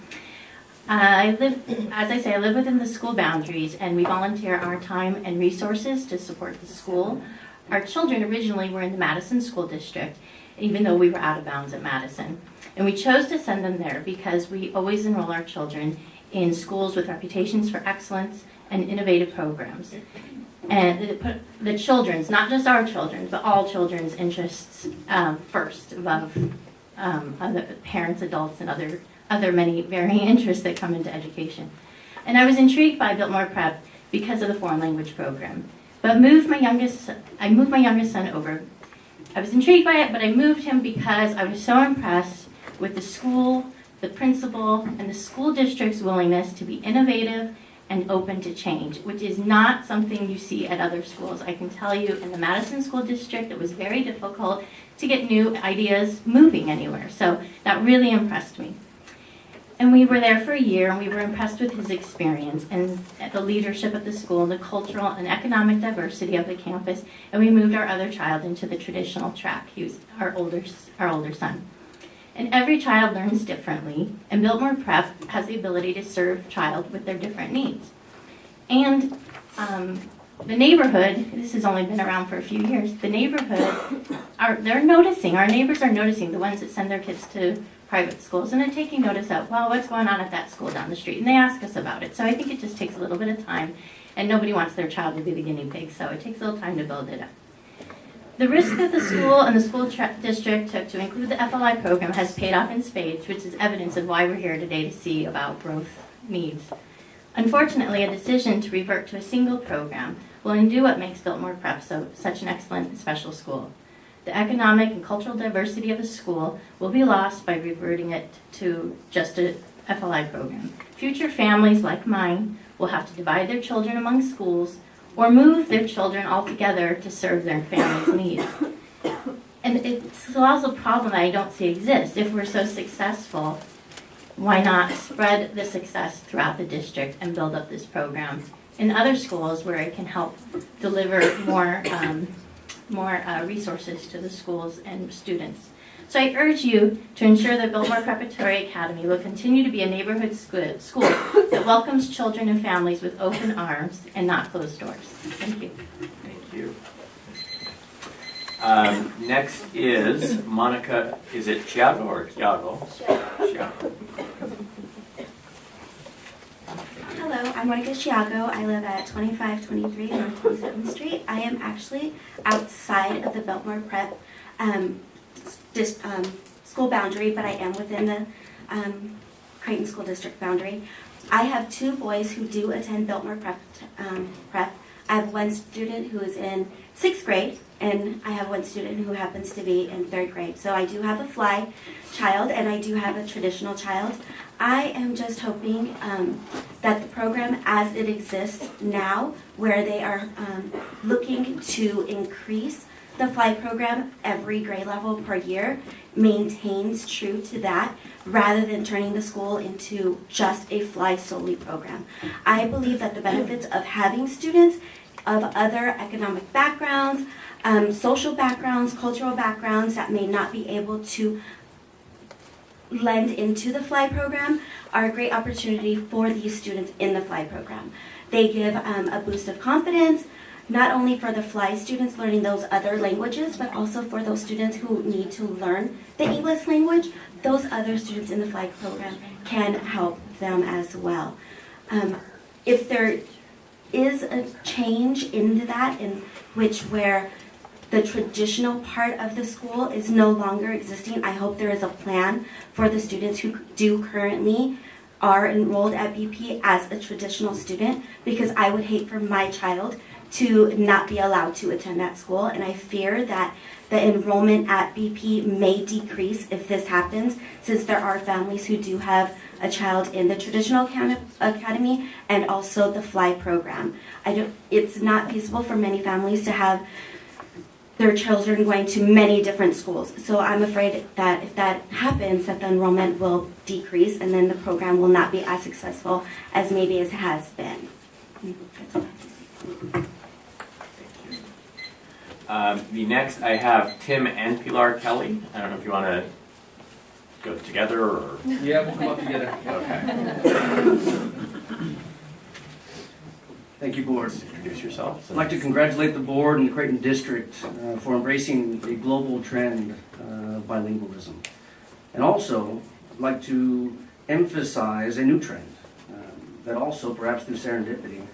I live within the school boundaries, and we volunteer our time and resources to support the school. Our children originally were in the Madison School District, even though we were out of bounds at Madison. And we chose to send them there because we always enroll our children in schools with reputations for excellence and innovative programs. And put the children's, not just our children's, but all children's interests first above other parents, adults, and other many varying interests that come into education. And I was intrigued by Biltmore Prep because of the foreign language program. But I moved my youngest son over. I was intrigued by it, but I moved him because I was so impressed with the school, the principal, and the school district's willingness to be innovative and open to change, which is not something you see at other schools. I can tell you in the Madison School District, it was very difficult to get new ideas moving anywhere. So that really impressed me. And we were there for a year, and we were impressed with his experience and the leadership of the school, the cultural and economic diversity of the campus, and we moved our other child into the traditional track. He was our older son. And every child learns differently, and Biltmore Prep has the ability to serve child with their different needs. And the neighborhood, this has only been around for a few years, the neighborhood, they're noticing, our neighbors are noticing, the ones that send their kids to private schools, and they're taking notice of, well, what's going on at that school down the street, and they ask us about it. So I think it just takes a little bit of time, and nobody wants their child to be the guinea pig, so it takes a little time to build it up. The risk that the school and the school district took to include the FLI program has paid off in spades, which is evidence of why we're here today to see about growth needs. Unfortunately, a decision to revert to a single program will undo what makes Biltmore Prep such an excellent and special school. The economic and cultural diversity of the school will be lost by reverting it to just a FLI program. Future families like mine will have to divide their children among schools or move their children altogether to serve their family's needs. And it's also a problem that I don't see exist. If we're so successful, why not spread the success throughout the district and build up this program in other schools where it can help deliver more resources to the schools and students. So I urge you to ensure that Biltmore Preparatory Academy will continue to be a neighborhood school that welcomes children and families with open arms and not closed doors. Thank you. Thank you. Next is Monica, is it Chiago or Chiago? Chiago. Hello, I'm Monica Chiago. I live at 2523 North 27th Street. I am actually outside of the Biltmore Prep school boundary, but I am within the Creighton School District boundary. I have two boys who do attend Biltmore Prep. I have one student who is in 6th grade, and I have one student who happens to be in 3rd grade. So I do have a fly child, and I do have a traditional child. I am just hoping that the program as it exists now, where they are looking to increase the fly program every grade level per year, maintains true to that rather than turning the school into just a fly solely program. I believe that the benefits of having students of other economic backgrounds, social backgrounds, cultural backgrounds that may not be able to lend into the fly program are a great opportunity for these students in the fly program. They give a boost of confidence, not only for the fly students learning those other languages, but also for those students who need to learn the English language. Those other students in the fly program can help them as well. If there is a change into that, in which where the traditional part of the school is no longer existing, I hope there is a plan for the students who do currently are enrolled at BP as a traditional student, because I would hate for my child to not be allowed to attend that school, and I fear that the enrollment at BP may decrease if this happens, since there are families who do have a child in the traditional academy and also the FLY program. It's not feasible for many families to have their children going to many different schools. So I'm afraid that if that happens, that the enrollment will decrease and then the program will not be as successful as maybe it has been. That's all I have to say. The next, I have Tim and Pilar Kelly. I don't know if you want to go together or. Yeah, we'll come up together. Okay. Thank you, Board. Introduce yourself. I'd like to congratulate the Board and the Creighton District for embracing a global trend of bilingualism. And also, I'd like to emphasize a new trend that also, perhaps through serendipity,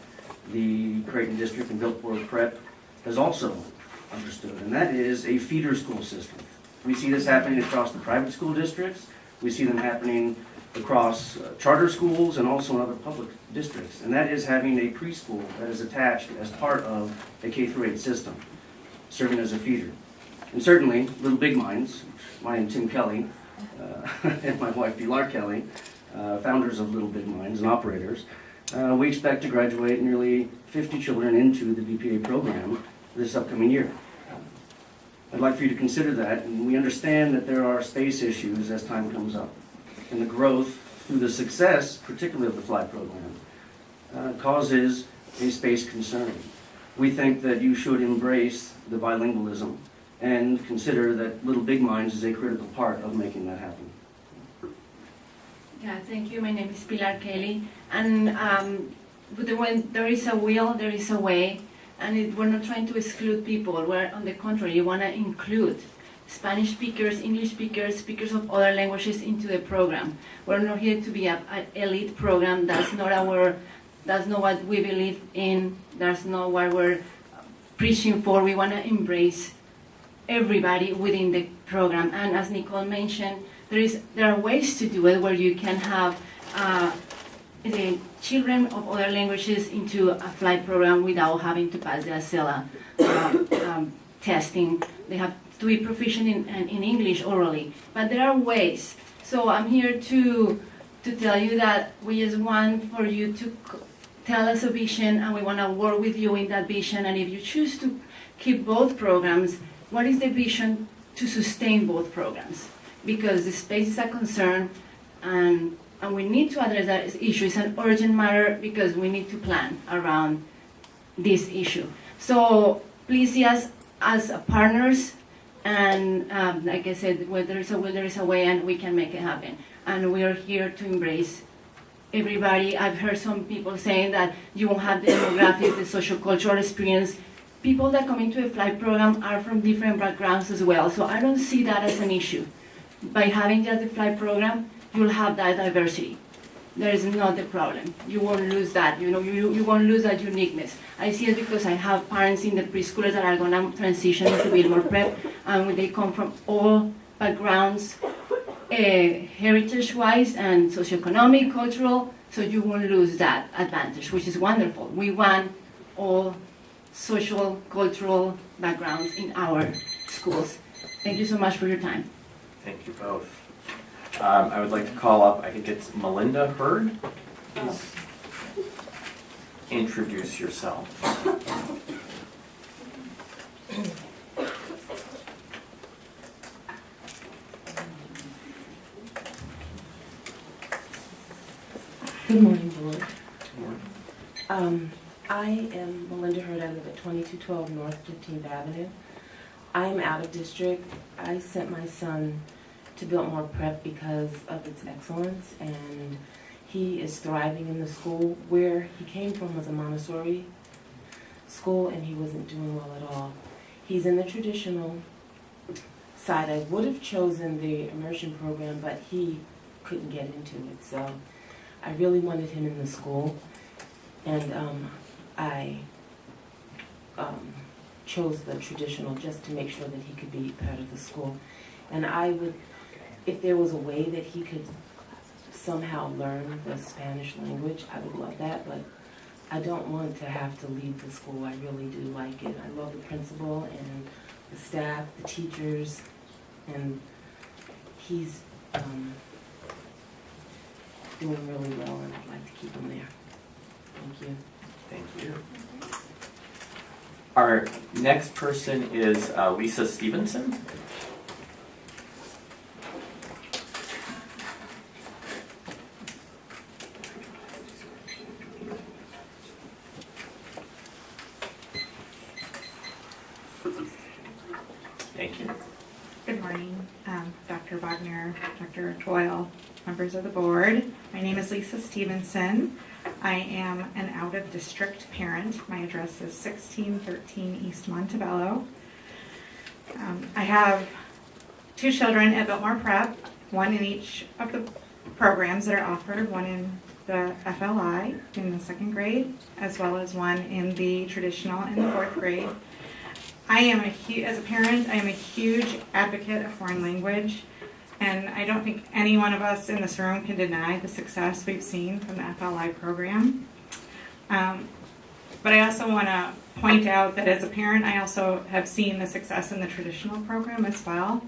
the Creighton District and Biltmore Prep has also understood, and that is a feeder school system. We see this happening across the private school districts. We see them happening across charter schools and also in other public districts. And that is having a preschool that is attached as part of a K-8 system, serving as a feeder. And certainly, Little Big Minds, I am Tim Kelly, and my wife Pilar Kelly, founders of Little Big Minds and operators, we expect to graduate nearly 50 children into the BPA program this upcoming year. I'd like for you to consider that, and we understand that there are space issues as time comes up. And the growth through the success, particularly of the FLY program, causes a space concern. We think that you should embrace the bilingualism and consider that Little Big Minds is a critical part of making that happen. Yeah, thank you. My name is Pilar Kelly, and when there is a will, there is a way, and we're not trying to exclude people. We're, on the contrary, you want to include Spanish speakers, English speakers, speakers of other languages into the program. We're not here to be an elite program. That's not what we believe in. That's not what we're preaching for. We want to embrace everybody within the program. And as Nicole mentioned, there are ways to do it where you can have the children of other languages into a FLY program without having to pass the ACELA testing. They have to be proficient in English orally. But there are ways. So I'm here to tell you that we just want for you to tell us a vision, and we want to work with you in that vision. And if you choose to keep both programs, what is the vision to sustain both programs? Because the space is a concern, and we need to address that issue. It's an urgent matter because we need to plan around this issue. So please see us as partners, and like I said, where there is a will, there is a way, and we can make it happen. And we are here to embrace everybody. I've heard some people saying that you won't have the demographics, the social-cultural experience. People that come into a FLY program are from different backgrounds as well, so I don't see that as an issue. By having just the FLY program, you'll have that diversity. There is not the problem. You won't lose that. You won't lose that uniqueness. I see it because I have parents in the preschoolers that are going to transition into Biltmore Prep, and they come from all backgrounds, heritage-wise and socioeconomic, cultural, so you won't lose that advantage, which is wonderful. We want all social, cultural backgrounds in our schools. Thank you so much for your time. Thank you both. I would like to call up, I think it's Melinda Hurd. Please introduce yourself. Good morning, Board. I am Melinda Hurd. I live at 2212 North 15th Avenue. I'm out of district. I sent my son to Biltmore Prep because of its excellence, and he is thriving in the school. Where he came from was a Montessori school, and he wasn't doing well at all. He's in the traditional side. I would have chosen the Immersion program, but he couldn't get into it, so I really wanted him in the school, and I chose the traditional just to make sure that he could be part of the school. And I would, if there was a way that he could somehow learn the Spanish language, I would love that, but I don't want to have to leave the school. I really do like it. I love the principal and the staff, the teachers, and he's doing really well, and I'd like to keep him there. Thank you. Thank you. Our next person is Lisa Stevenson. Thank you. Good morning, Dr. Wagner, Dr. Toyle, members of the board. My name is Lisa Stevenson. I am an out-of-district parent. My address is 1613 East Montebello. I have 2 children at Biltmore Prep, one in each of the programs that are offered, one in the FLI in the 2nd grade, as well as one in the traditional in the 4th grade. As a parent, I am a huge advocate of foreign language, and I don't think any one of us in this room can deny the success we've seen from the FLI program. But I also want to point out that as a parent, I also have seen the success in the traditional program as well.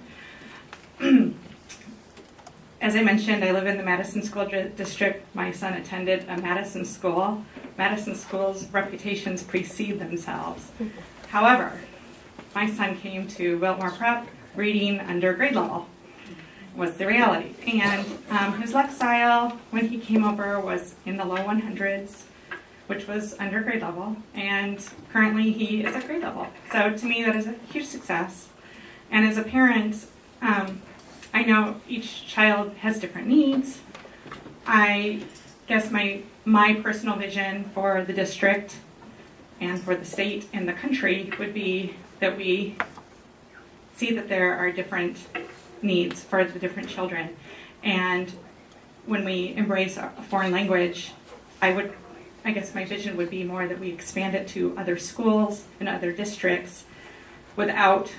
As I mentioned, I live in the Madison School District. My son attended a Madison school. Madison schools' reputations precede themselves. However, my son came to Biltmore Prep reading under grade level, was the reality. And his Lexile, when he came over, was in the low 100s, which was under grade level. And currently he is at grade level. So to me, that is a huge success. And as a parent, I know each child has different needs. I guess my personal vision for the district and for the state and the country would be that we see that there are different needs for the different children. And when we embrace a foreign language, I guess my vision would be more that we expand it to other schools and other districts without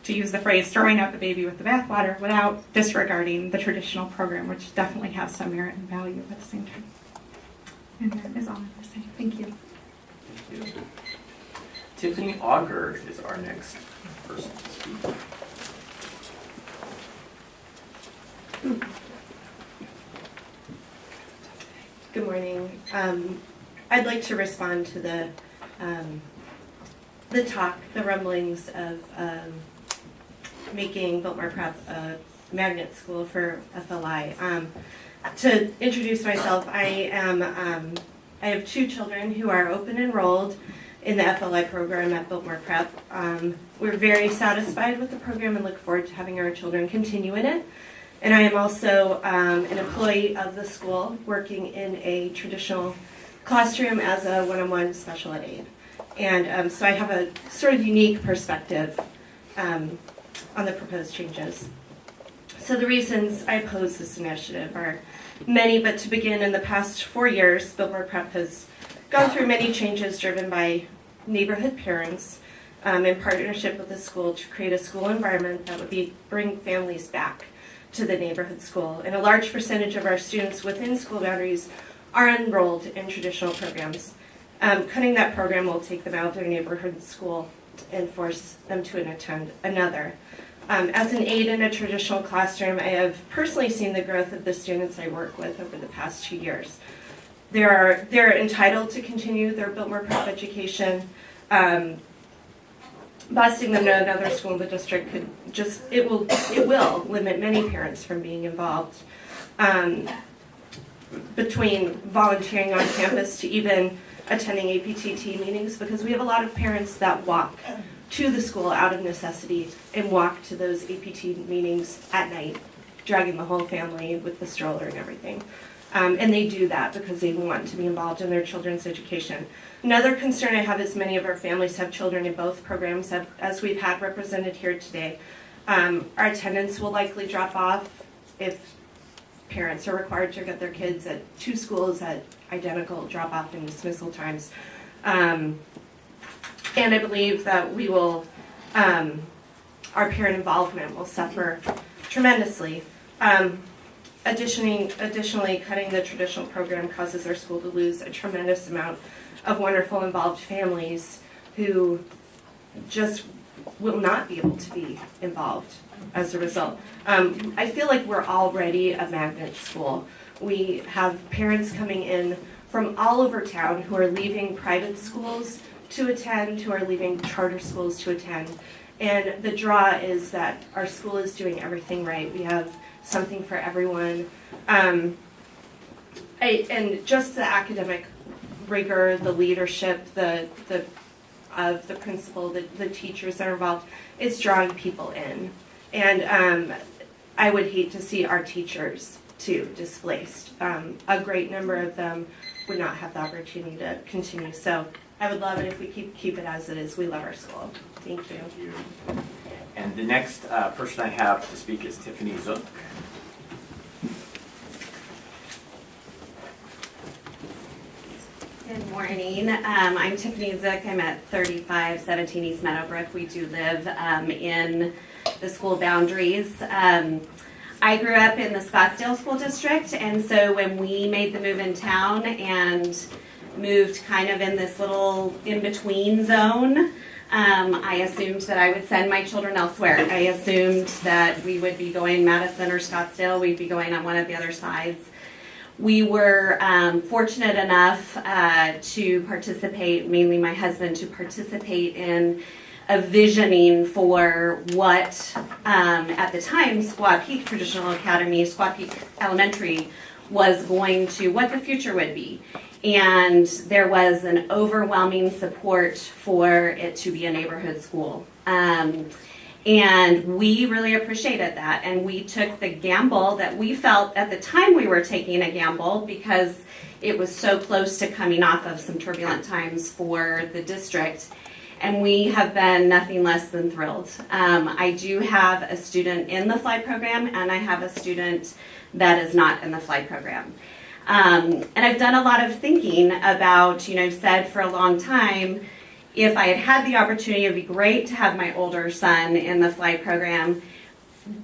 to use the phrase, throwing out the baby with the bathwater, without disregarding the traditional program, which definitely has some merit and value at the same time. And that is all I have to say. Thank you. Thank you. Tiffany Auger is our next person to speak. Good morning. I'd like to respond to the rumblings of making Biltmore Prep a magnet school for FLI. To introduce myself, I have 2 children who are open enrolled in the FLI program at Biltmore Prep. We're very satisfied with the program and look forward to having our children continue in it. And I am also an employee of the school working in a traditional classroom as a one-on-one special ed aide. And so I have a sort of unique perspective on the proposed changes. So the reasons I oppose this initiative are many, but to begin, in the past 4 years, Biltmore Prep has gone through many changes driven by neighborhood parents in partnership with the school to create a school environment that would bring families back to the neighborhood school. And a large percentage of our students within school boundaries are enrolled in traditional programs. Cutting that program will take them out of their neighborhood school and force them to attend another. As an aide in a traditional classroom, I have personally seen the growth of the students I work with over the past 2 years. They're entitled to continue their Biltmore Prep education. Busing them to another school in the district it will limit many parents from being involved. Between volunteering on campus to even attending APTT meetings, because we have a lot of parents that walk to the school out of necessity and walk to those APT meetings at night, dragging the whole family with the stroller and everything. And they do that because they want to be involved in their children's education. Another concern I have is many of our families have children in both programs, as we've had represented here today. Our attendance will likely drop off if parents are required to get their kids at 2 schools at identical drop-off and dismissal times. And I believe that we will, our parent involvement will suffer tremendously Additionally, cutting the traditional program causes our school to lose a tremendous amount of wonderful involved families who just will not be able to be involved as a result. I feel like we're already a magnet school. We have parents coming in from all over town who are leaving private schools to attend, who are leaving charter schools to attend. And the draw is that our school is doing everything right. We have something for everyone. And just the academic rigor, the leadership, of the principal, the teachers that are involved, it's drawing people in. And I would hate to see our teachers too displaced. A great number of them would not have the opportunity to continue. So I would love it if we keep it as it is. We love our school. Thank you. Thank you. And the next person I have to speak is Tiffany Zook. Good morning. I'm Tiffany Zook. I'm at 3517 East Meadowbrook. We do live in the school boundaries. I grew up in the Scottsdale School District, and so when we made the move in town and moved kind of in this little in-between zone, I assumed that I would send my children elsewhere. I assumed that we would be going Madison or Scottsdale. We'd be going on one of the other sides. We were fortunate enough to participate, mainly my husband, to participate in a visioning for what, at the time, Squaw Peak Traditional Academy, Squaw Peak Elementary, was going to, what the future would be. And there was an overwhelming support for it to be a neighborhood school. And we really appreciated that. And we took the gamble that we felt at the time we were taking a gamble because it was so close to coming off of some turbulent times for the district. And we have been nothing less than thrilled. I do have a student in the flight program, and I have a student that is not in the flight program. And I've done a lot of thinking about, said for a long time, if I had had the opportunity, it would be great to have my older son in the flight program.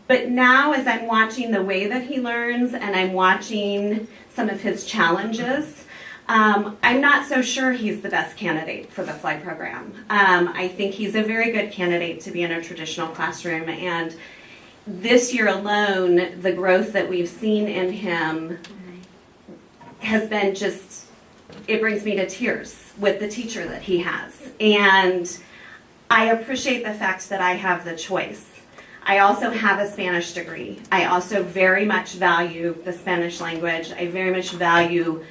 But now as I'm watching the way that he learns and I'm watching some of his challenges, I'm not so sure he's the best candidate for the flight program. I think he's a very good candidate to be in a traditional classroom. And this year alone, the growth that we've seen in him has been just, it brings me to tears with the teacher that he has. And I appreciate the fact that I have the choice. I also have a Spanish degree. I also very much value the Spanish language. I very much value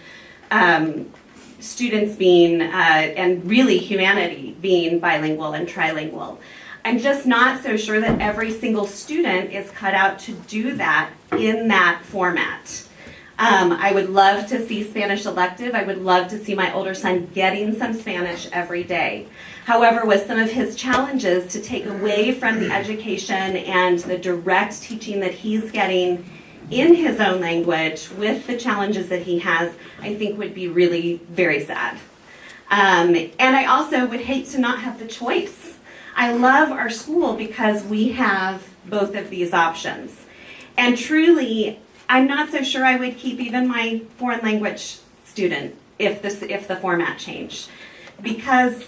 students being, and really humanity being bilingual and trilingual. I'm just not so sure that every single student is cut out to do that in that format. I would love to see Spanish elective. I would love to see my older son getting some Spanish every day. However, with some of his challenges, to take away from the education and the direct teaching that he's getting in his own language with the challenges that he has, I think would be really very sad. And I also would hate to not have the choice. I love our school because we have both of these options. And truly, I'm not so sure I would keep even my foreign language student if the format changed, because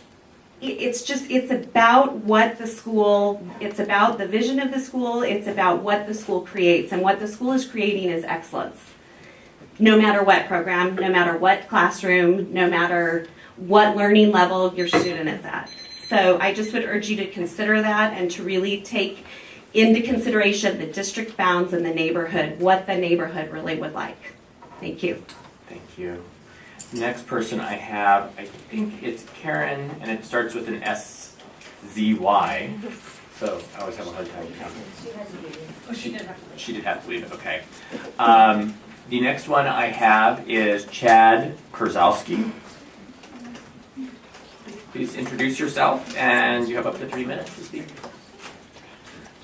it's about what the school, it's about the vision of the school, it's about what the school creates, and what the school is creating is excellence. No matter what program, no matter what classroom, no matter what learning level your student is at. So I just would urge you to consider that and to really take into consideration the district bounds and the neighborhood, what the neighborhood really would like. Thank you. Thank you. Next person I have, I think it's Karen, and it starts with an S-Z-Y. So I always have a hard time counting. She did have to leave it, okay. The next one I have is Chad Kurzowski. Please introduce yourself, and you have up to 3 minutes to speak.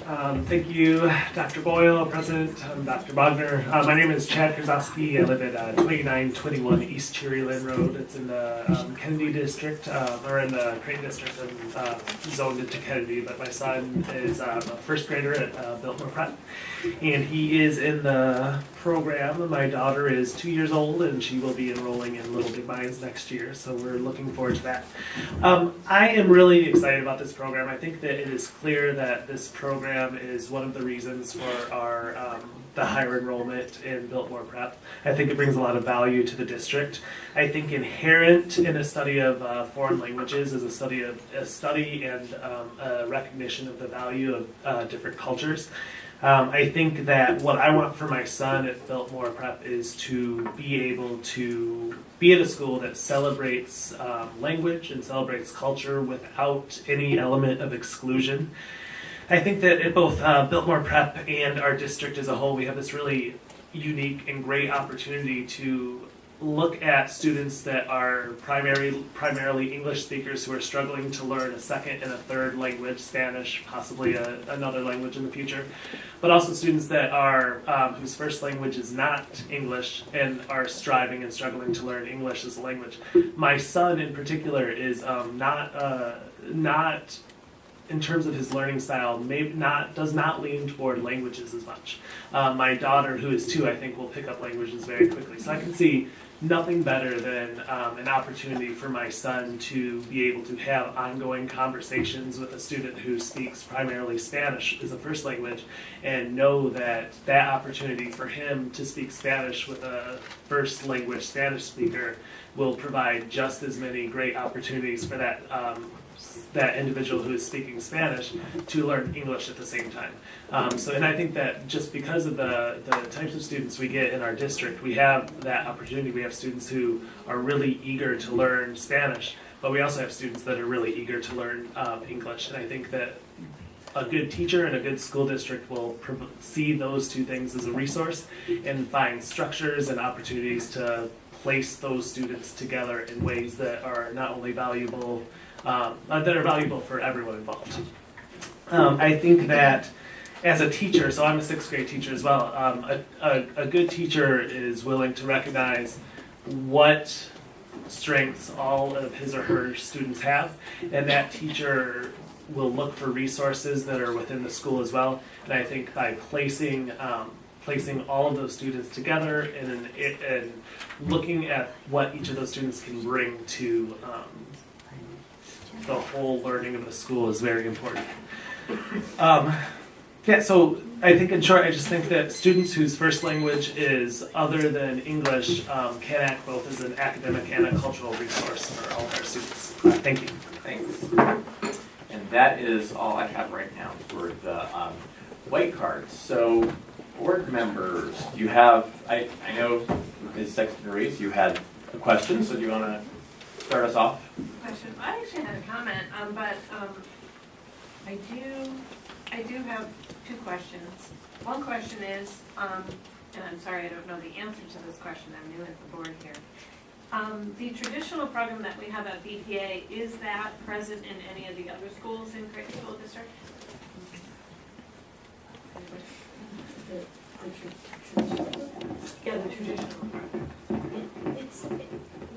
Thank you, Dr. Boyle, President, Dr. Bogner. My name is Chad Krasowski. I live at 2921 East Cherry Lynn Road. It's in the Kennedy district, or in the Creighton district, and zoned into Kennedy. But my son is a first grader at Biltmore Prep, and he is in the program. My daughter is 2 years old, and she will be enrolling in Little Big Minds next year, so we're looking forward to that. I am really excited about this program. I think that it is clear that this program is one of the reasons for our the higher enrollment in Biltmore Prep. I think it brings a lot of value to the district. I think inherent in a study of foreign languages is a study and a recognition of the value of different cultures. I think that what I want for my son at Biltmore Prep is to be able to be at a school that celebrates language and celebrates culture without any element of exclusion. I think that at both Biltmore Prep and our district as a whole, we have this really unique and great opportunity to look at students that are primarily English speakers who are struggling to learn a second and a third language, Spanish, possibly another language in the future, but also students that are whose first language is not English and are striving and struggling to learn English as a language. My son in particular is not in terms of his learning style, does not lean toward languages as much. My daughter, who is 2, I think will pick up languages very quickly. So I can see nothing better than an opportunity for my son to be able to have ongoing conversations with a student who speaks primarily Spanish as a first language, and know that that opportunity for him to speak Spanish with a first language Spanish speaker will provide just as many great opportunities for that individual who is speaking Spanish to learn English at the same time. And I think that just because of the types of students we get in our district, we have that opportunity. We have students who are really eager to learn Spanish, but we also have students that are really eager to learn English. And I think that a good teacher and a good school district will see those two things as a resource and find structures and opportunities to place those students together in ways that are not only valuable, that are valuable for everyone involved. I think that as a teacher, so I'm a 6th grade teacher as well, a good teacher is willing to recognize what strengths all of his or her students have, and that teacher will look for resources that are within the school as well. And I think by placing all of those students together and looking at what each of those students can bring to the whole learning of the school is very important. So I think in short, I just think that students whose first language is other than English can act both as an academic and a cultural resource for all of our students. Thank you. Thanks. And that is all I have right now for the white cards. So board members, you have, I know Ms. Sexton-Reese, you had a question, so do you want to start us off? Question. I actually had a comment, but I do have 2 questions. One question is, and I'm sorry I don't know the answer to this question, I'm new at the board here. The traditional program that we have at BPA, is that present in any of the other schools in Creighton School District? Yeah, the traditional program.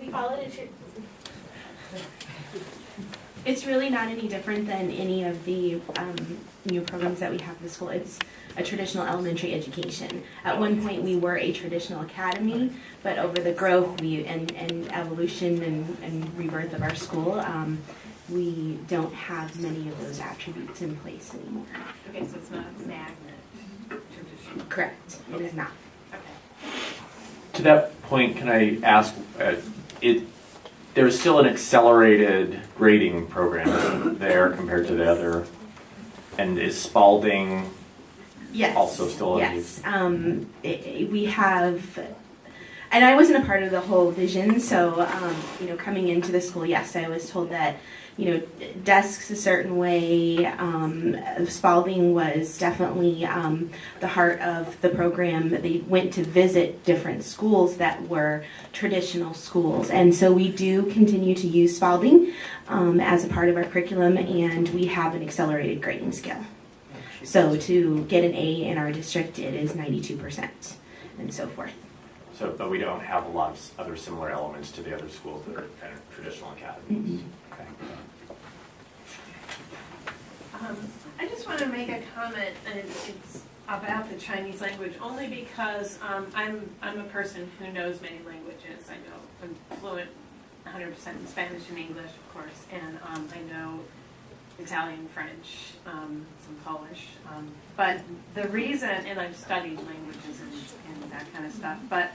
We call it It's really not any different than any of the new programs that we have at the school. It's a traditional elementary education. At one point, we were a traditional academy, but over the growth and evolution and rebirth of our school, we don't have many of those attributes in place anymore. Okay, so it's not a magnet traditional. Correct. It is not. Okay. To that point, can I ask, there's still an accelerated grading program there compared to the other, and is Spalding also still in use? Yes. We have, and I wasn't a part of the whole vision, so coming into the school, yes, I was told that desks a certain way. Spalding was definitely the heart of the program. They went to visit different schools that were traditional schools. And so we do continue to use Spalding as a part of our curriculum, and we have an accelerated grading scale. So to get an A in our district, it is 92% and so forth. So, but we don't have a lot of other similar elements to the other schools that are kind of traditional academies. Okay. I just want to make a comment, and it's about the Chinese language, only because I'm a person who knows many languages. I know I'm fluent 100% in Spanish and English, of course, and I know Italian, French, some Polish. But the reason, and I've studied languages and that kind of stuff, but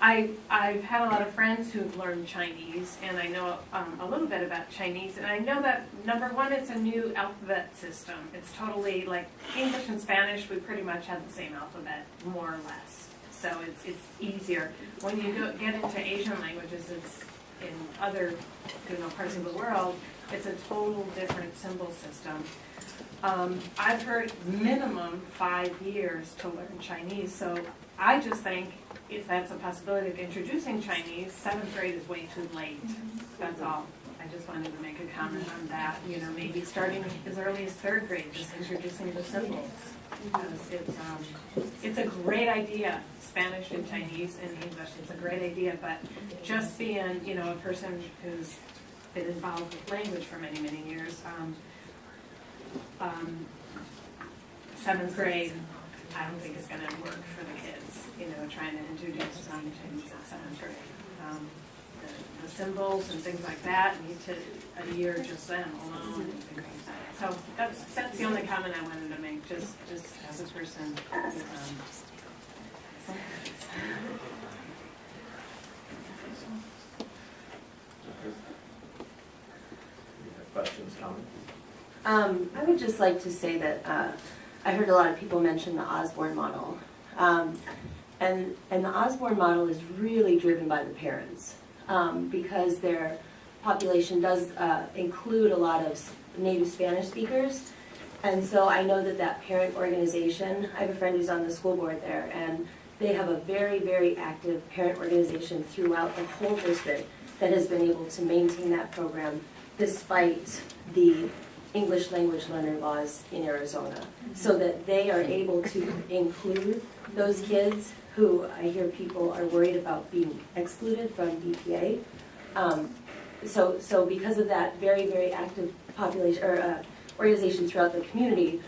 I've had a lot of friends who've learned Chinese, and I know a little bit about Chinese, and I know that, number one, it's a new alphabet system. It's totally like English and Spanish, we pretty much have the same alphabet, more or less. So it's easier. When you get into Asian languages, it's in other parts of the world, it's a total different symbol system. I've heard minimum 5 years to learn Chinese, so I just think if that's a possibility of introducing Chinese, 7th grade is way too late. That's all. I just wanted to make a comment on that. Maybe starting as early as 3rd grade, just introducing the symbols. Because it's a great idea, Spanish and Chinese and English. It's a great idea, but just being, a person who's been involved with language for many, many years, 7th grade, I don't think it's going to work for the kids, trying to introduce Chinese at 7th grade. The symbols and things like that need to a year just then alone. And things like that. So that's the only comment I wanted to make, just as a person. Questions, comments? I would just like to say that I heard a lot of people mention the Osborne model. And the Osborne model is really driven by the parents because their population does include a lot of native Spanish speakers. And so I know that parent organization, I have a friend who's on the school board there, and they have a very, very active parent organization throughout the whole district that has been able to maintain that program despite the English language learner laws in Arizona, so that they are able to include those kids who I hear people are worried about being excluded from DPA. So because of that very, very active population or organization throughout the community,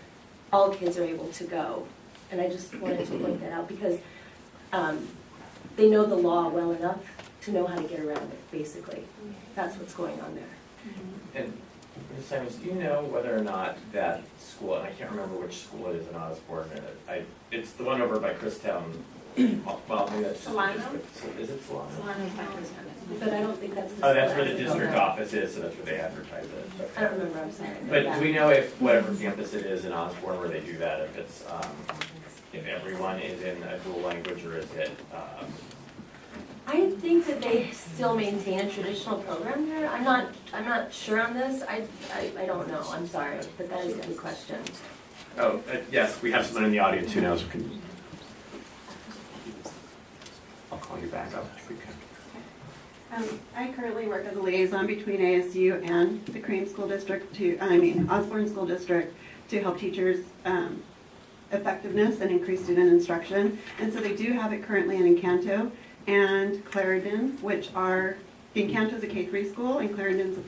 all kids are able to go. And I just wanted to point that out because they know the law well enough to know how to get around it, basically. That's what's going on there. And Ms. Simons, do you know whether or not that school, and I can't remember which school it is in Osborne, it's the one over by Christown. Well, maybe that's Solano? Is it Solano? Solano's by Christown. But I don't think that's the Oh, that's where the district office is, so that's where they advertise it. I don't remember, I'm sorry. But do we know if whatever campus it is in Osborne where they do that, if it's, if everyone is in a dual language, or is it, I think that they still maintain a traditional program there. I'm not sure on this. I don't know. I'm sorry, but that is a good question. oh, yes, we have someone in the audience who knows. I'll call you back up if we can. I currently work as a liaison between ASU and the Crane School District Osborne School District to help teachers effectiveness and increase student instruction. And so they do have it currently in Encanto and Clarendon, which are, Encanto is a K-3 school and Clarendon's a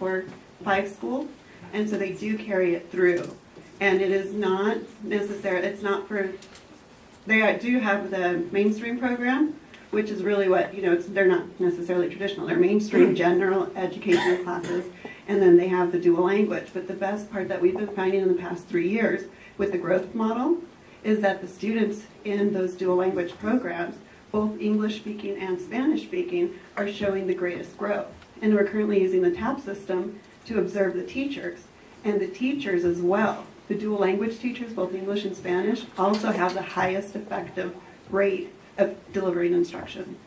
4-5 school. And so they do carry it through. And it is not necessary, it's not for, they do have the mainstream program, which is really what, they're not necessarily traditional. They're mainstream general education classes, and then they have the dual language. But the best part that we've been finding in the past 3 years with the growth model is that the students in those dual language programs, both English speaking and Spanish speaking, are showing the greatest growth. And we're currently using the TAP system to observe the teachers. And the teachers as well, the dual language teachers, both English and Spanish, also have the highest effective rate of delivering instruction.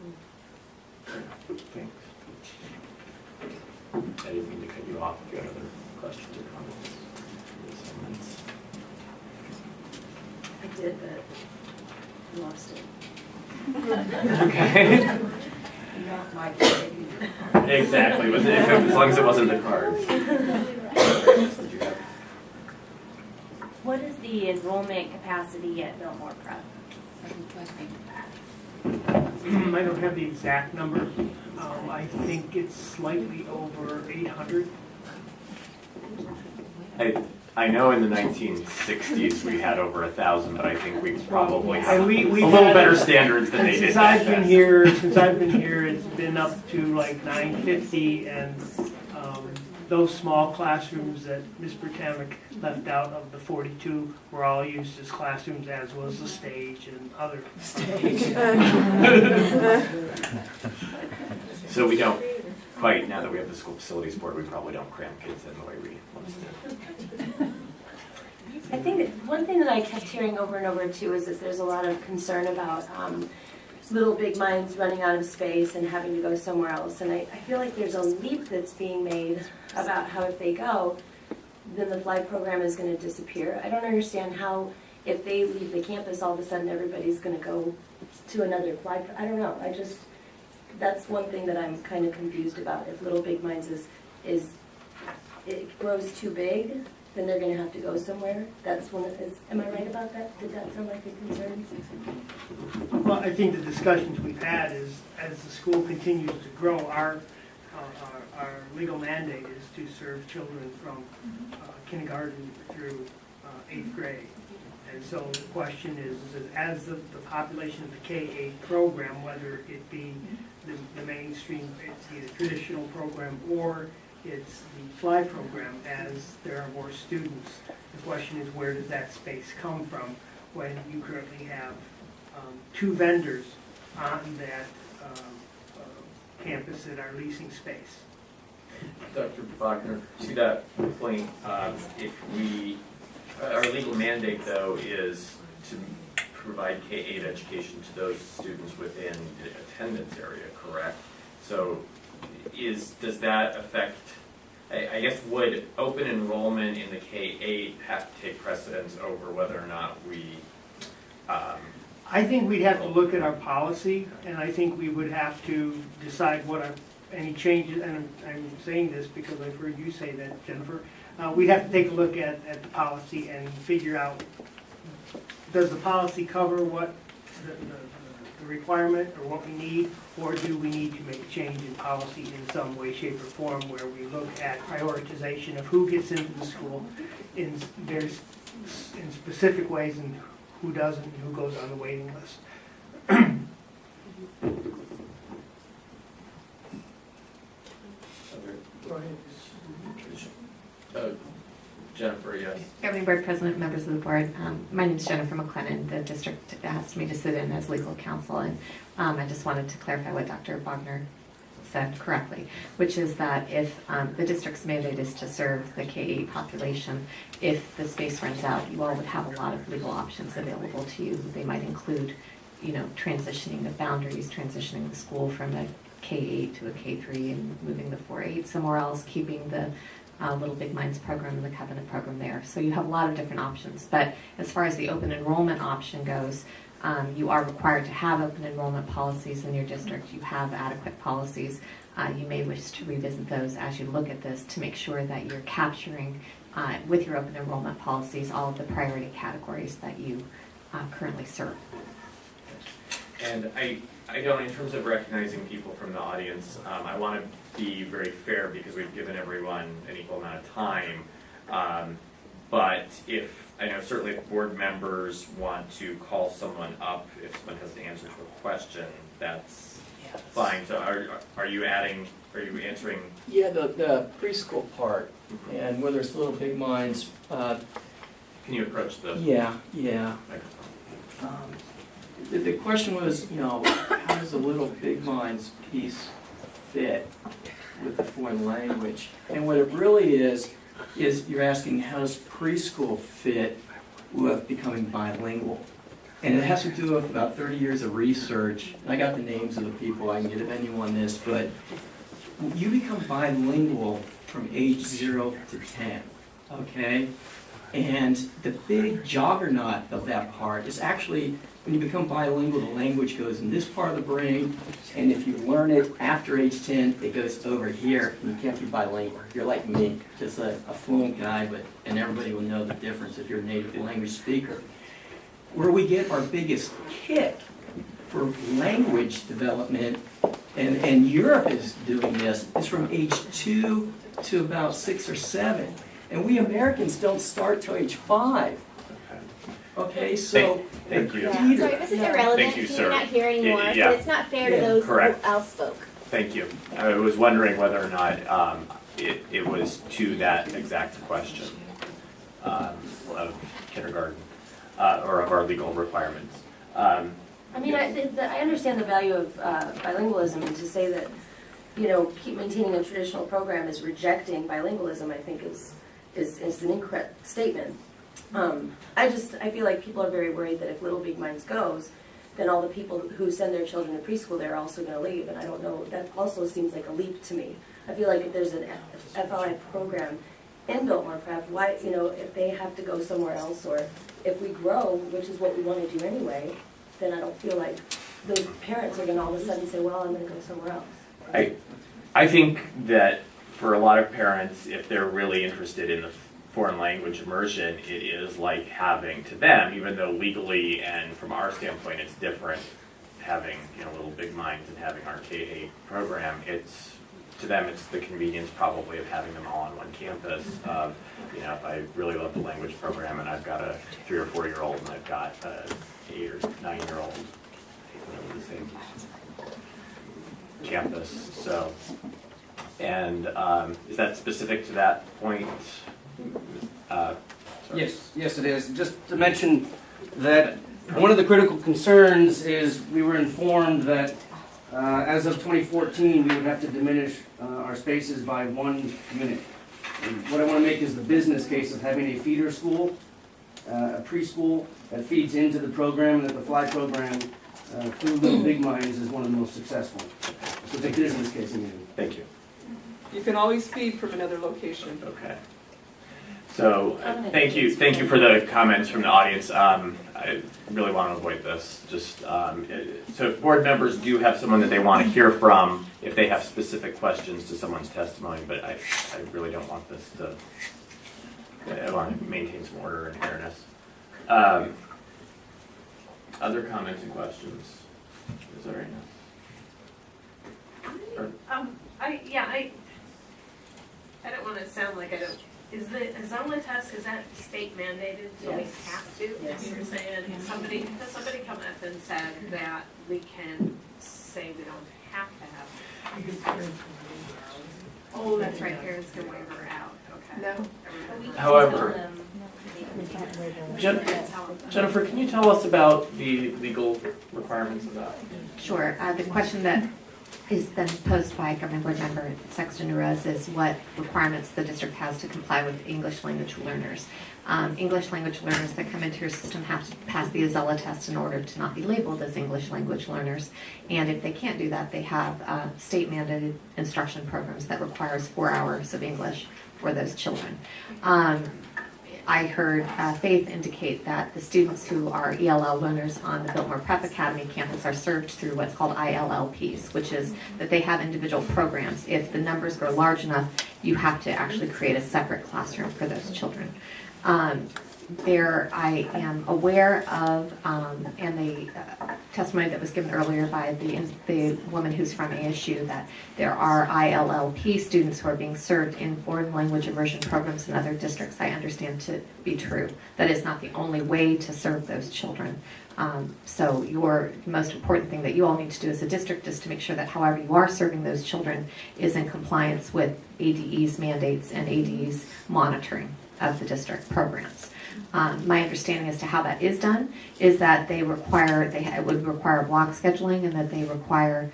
Thanks. I didn't mean to cut you off if you had other questions or comments. I did, but I lost it. Okay. Not my fault. Exactly, as long as it wasn't the cards. What is the enrollment capacity at Biltmore Prep? I don't have the exact number. I think it's slightly over 800. I know in the 1960s we had over 1,000, but I think we probably have And we've a little had- better standards than and they did since back I've been then. here, it's been up to like 950, and those small classrooms that Ms. Bertamic left out of the 42 were all used as classrooms, as was the stage and other. So we don't quite, now that we have the school facilities board, we probably don't cram kids in the way we once did. I think that one thing that I kept hearing over and over too is that there's a lot of concern about little big minds running out of space and having to go somewhere else. And I feel like there's a leap that's being made about how if they go, then the fly program is going to disappear. I don't understand how if they leave the campus, all of a sudden everybody's going to go to another fly. I don't know. That's one thing that I'm kind of confused about. If Little Big Minds is it grows too big, then they're going to have to go somewhere. That's one. Am I right about that? Did that sound like a concern? Well, I think the discussions we've had is, as the school continues to grow, our legal mandate is to serve children from kindergarten through 8th grade. And so the question is as the population of the K-8 program, whether it be the mainstream, it's the traditional program, or it's the fly program, as there are more students, the question is where does that space come from when you currently have 2 vendors on that campus that are leasing space. Dr. Bachner, to that point, if we, our legal mandate though is to provide K-8 education to those students within the attendance area, correct? So does that affect, I guess, would open enrollment in the K-8 have to take precedence over whether or not we I think we'd have to look at our policy, and I think we would have to decide what any changes, and I'm saying this because I've heard you say that, Jennifer, we'd have to take a look at the policy and figure out, does the policy cover what the requirement or what we need, or do we need to make a change in policy in some way, shape, or form where we look at prioritization of who gets into the school in specific ways and who doesn't and who goes on the waiting list. Jennifer, yes. Governing Board President, members of the board, my name is Jennifer McLennan. The district asked me to sit in as legal counsel, and I just wanted to clarify what Dr. Bogner said correctly, which is that if the district's mandate is to serve the K-8 population, if the space runs out, you all would have a lot of legal options available to you. They might include, transitioning the boundaries, transitioning the school from a K-8 to a K-3 and moving the 4-8 somewhere else, keeping the Little Big Minds program and the Covenant program there. So you have a lot of different options. But as far as the open enrollment option goes, you are required to have open enrollment policies in your district. You have adequate policies. You may wish to revisit those as you look at this to make sure that you're capturing with your open enrollment policies all of the priority categories that you currently serve. And I don't, in terms of recognizing people from the audience, I want to be very fair because we've given everyone an equal amount of time. But I know certainly if board members want to call someone up, if someone has an answer to a question, that's fine. So are you answering? Yeah, the preschool part, and whether it's Little Big Minds. Can you approach the? Yeah. The question was, how does the Little Big Minds piece fit with the foreign language? And what it really is you're asking how does preschool fit with becoming bilingual? And it has to do with about 30 years of research. I got the names of the people, I can get a venue on this, but you become bilingual from age 0 to 10, okay? And the big juggernaut of that part is actually when you become bilingual, the language goes in this part of the brain, and if you learn it after age 10, it goes over here, and you can't be bilingual. You're like me, just a fluent guy, and everybody will know the difference if you're a native language speaker. Where we get our biggest kick for language development, and Europe is doing this, is from age 2 to about 6 or 7. And we Americans don't start till age 5. Okay, so Thank you. Sorry, this is irrelevant. Thank you, sir. You're not here anymore, Yeah. but it's not fair to those Correct. who else spoke. Thank you. I was wondering whether or not it was to that exact question of kindergarten or of our legal requirements. I mean, I understand the value of bilingualism, and to say that, keep maintaining a traditional program is rejecting bilingualism, I think is an incorrect statement. I feel like people are very worried that if Little Big Minds goes, then all the people who send their children to preschool, they're also going to leave, and I don't know, that also seems like a leap to me. I feel like if there's an FLI program in Biltmore Prep, why, if they have to go somewhere else, or if we grow, which is what we want to do anyway, then I don't feel like those parents are going to all of a sudden say, well, I'm going to go somewhere else. I think that for a lot of parents, if they're really interested in the foreign language immersion, it is like having to them, even though legally and from our standpoint it's different, having Little Big Minds and having our K-8 program, to them it's the convenience probably of having them all on one campus. If I really love the language program and I've got a 3 or 4 year old and I've got a 8 or 9 year old, the same campus. So, and is that specific to that point? Yes, it is. Just to mention that one of the critical concerns is we were informed that as of 2014 we would have to diminish our spaces by 1 unit. And what I want to make is the business case of having a feeder school, a preschool that feeds into the program, and that the FLY program through Little Big Minds is one of the most successful. So it's a business case. Thank you. You can always feed from another location. Okay. So thank you for the comments from the audience. I really want to avoid this. So if board members do have someone that they want to hear from, if they have specific questions to someone's testimony, but I really don't want this to. I want to maintain some order and fairness. Other comments and questions? Is that right now? I don't want to sound like I don't. Is the Zoma test, is that state mandated? Do we have to? Yes. You're saying, has somebody come up and said that we can say we don't have to have? Oh, that's right, parents can waiver out, okay. No. However, Jennifer, can you tell us about the legal requirements of that? Sure. The question that has been posed by Government Board Member Sexton Ruiz is what requirements the district has to comply with English language learners. English language learners that come into your system have to pass the Azella test in order to not be labeled as English language learners. And if they can't do that, they have state mandated instruction programs that requires 4 hours of English for those children. I heard Faith indicate that the students who are ELL learners on the Biltmore Prep Academy campus are served through what's called ILLPs, which is that they have individual programs. If the numbers grow large enough, you have to actually create a separate classroom for those children. I am aware of, and the testimony that was given earlier by the woman who's from ASU, that there are ILLP students who are being served in foreign language immersion programs in other districts. I understand to be true. That is not the only way to serve those children. So your most important thing that you all need to do as a district is to make sure that however you are serving those children is in compliance with ADE's mandates and ADE's monitoring of the district programs. My understanding as to how that is done is that it would require block scheduling, and that they require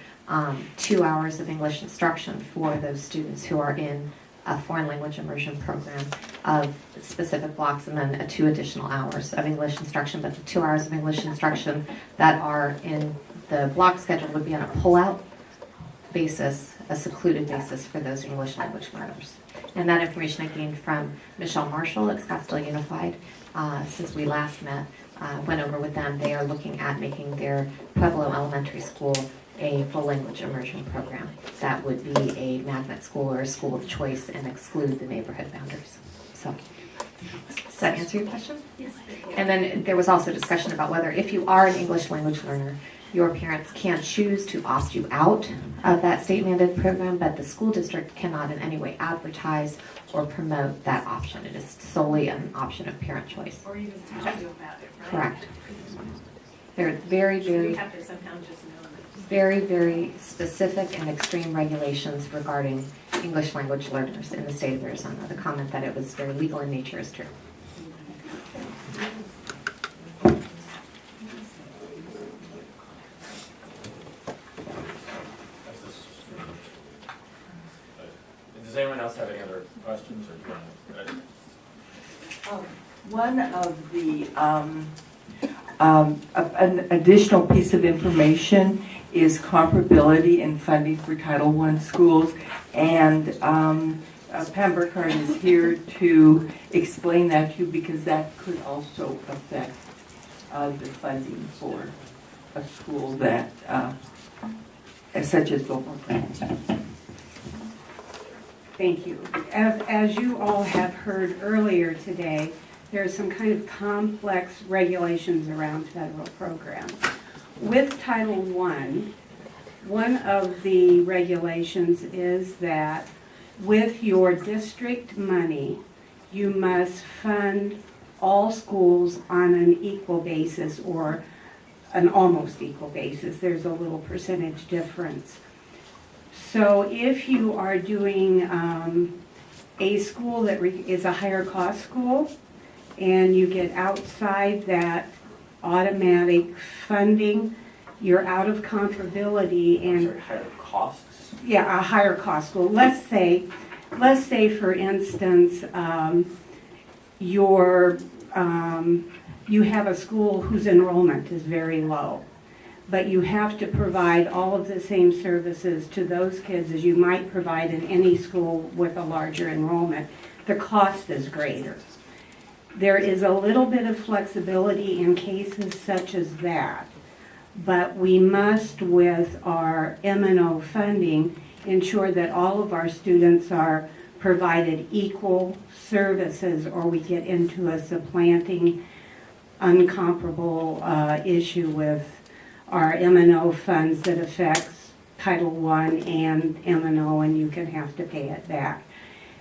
2 hours of English instruction for those students who are in a foreign language immersion program of specific blocks, and then 2 additional hours of English instruction. But the 2 hours of English instruction that are in the block schedule would be on a pullout basis, a secluded basis for those English language learners. And that information I gained from Michelle Marshall at Scottsdale Unified. Since we last met, went over with them. They are looking at making their Pueblo Elementary School a full language immersion program. That would be a magnet school or a school of choice and exclude the neighborhood boundaries. So, does that answer your question? Yes. And then there was also discussion about whether if you are an English language learner, your parents can choose to opt you out of that state mandated program, but the school district cannot in any way advertise or promote that option. It is solely an option of parent choice. Or even tell you about it, right? Correct. They're very, So you very, have to somehow just know that. very, very specific and extreme regulations regarding English language learners in the state of Arizona. The comment that it was very legal in nature is true. Does anyone else have any other questions or do you want to? One of the an additional piece of information is comparability in funding for Title I schools, and Pam Burkhardt is here to explain that to you because that could also affect the funding for a school that such as Biltmore Prep. Thank you. As you all have heard earlier today, there are some kind of complex regulations around federal programs. With Title I, one of the regulations is that with your district money, you must fund all schools on an equal basis or an almost equal basis. There's a little percentage difference. So if you are doing a school that is a higher cost school and you get outside that automatic funding, you're out of comparability and higher costs? Yeah, a higher cost school. Let's say for instance, you have a school whose enrollment is very low, but you have to provide all of the same services to those kids as you might provide in any school with a larger enrollment. The cost is greater. There is a little bit of flexibility in cases such as that, but we must, with our M&O funding, ensure that all of our students are provided equal services, or we get into a supplanting, uncomparable issue with our M&O funds that affects Title I and M&O, and you can have to pay it back.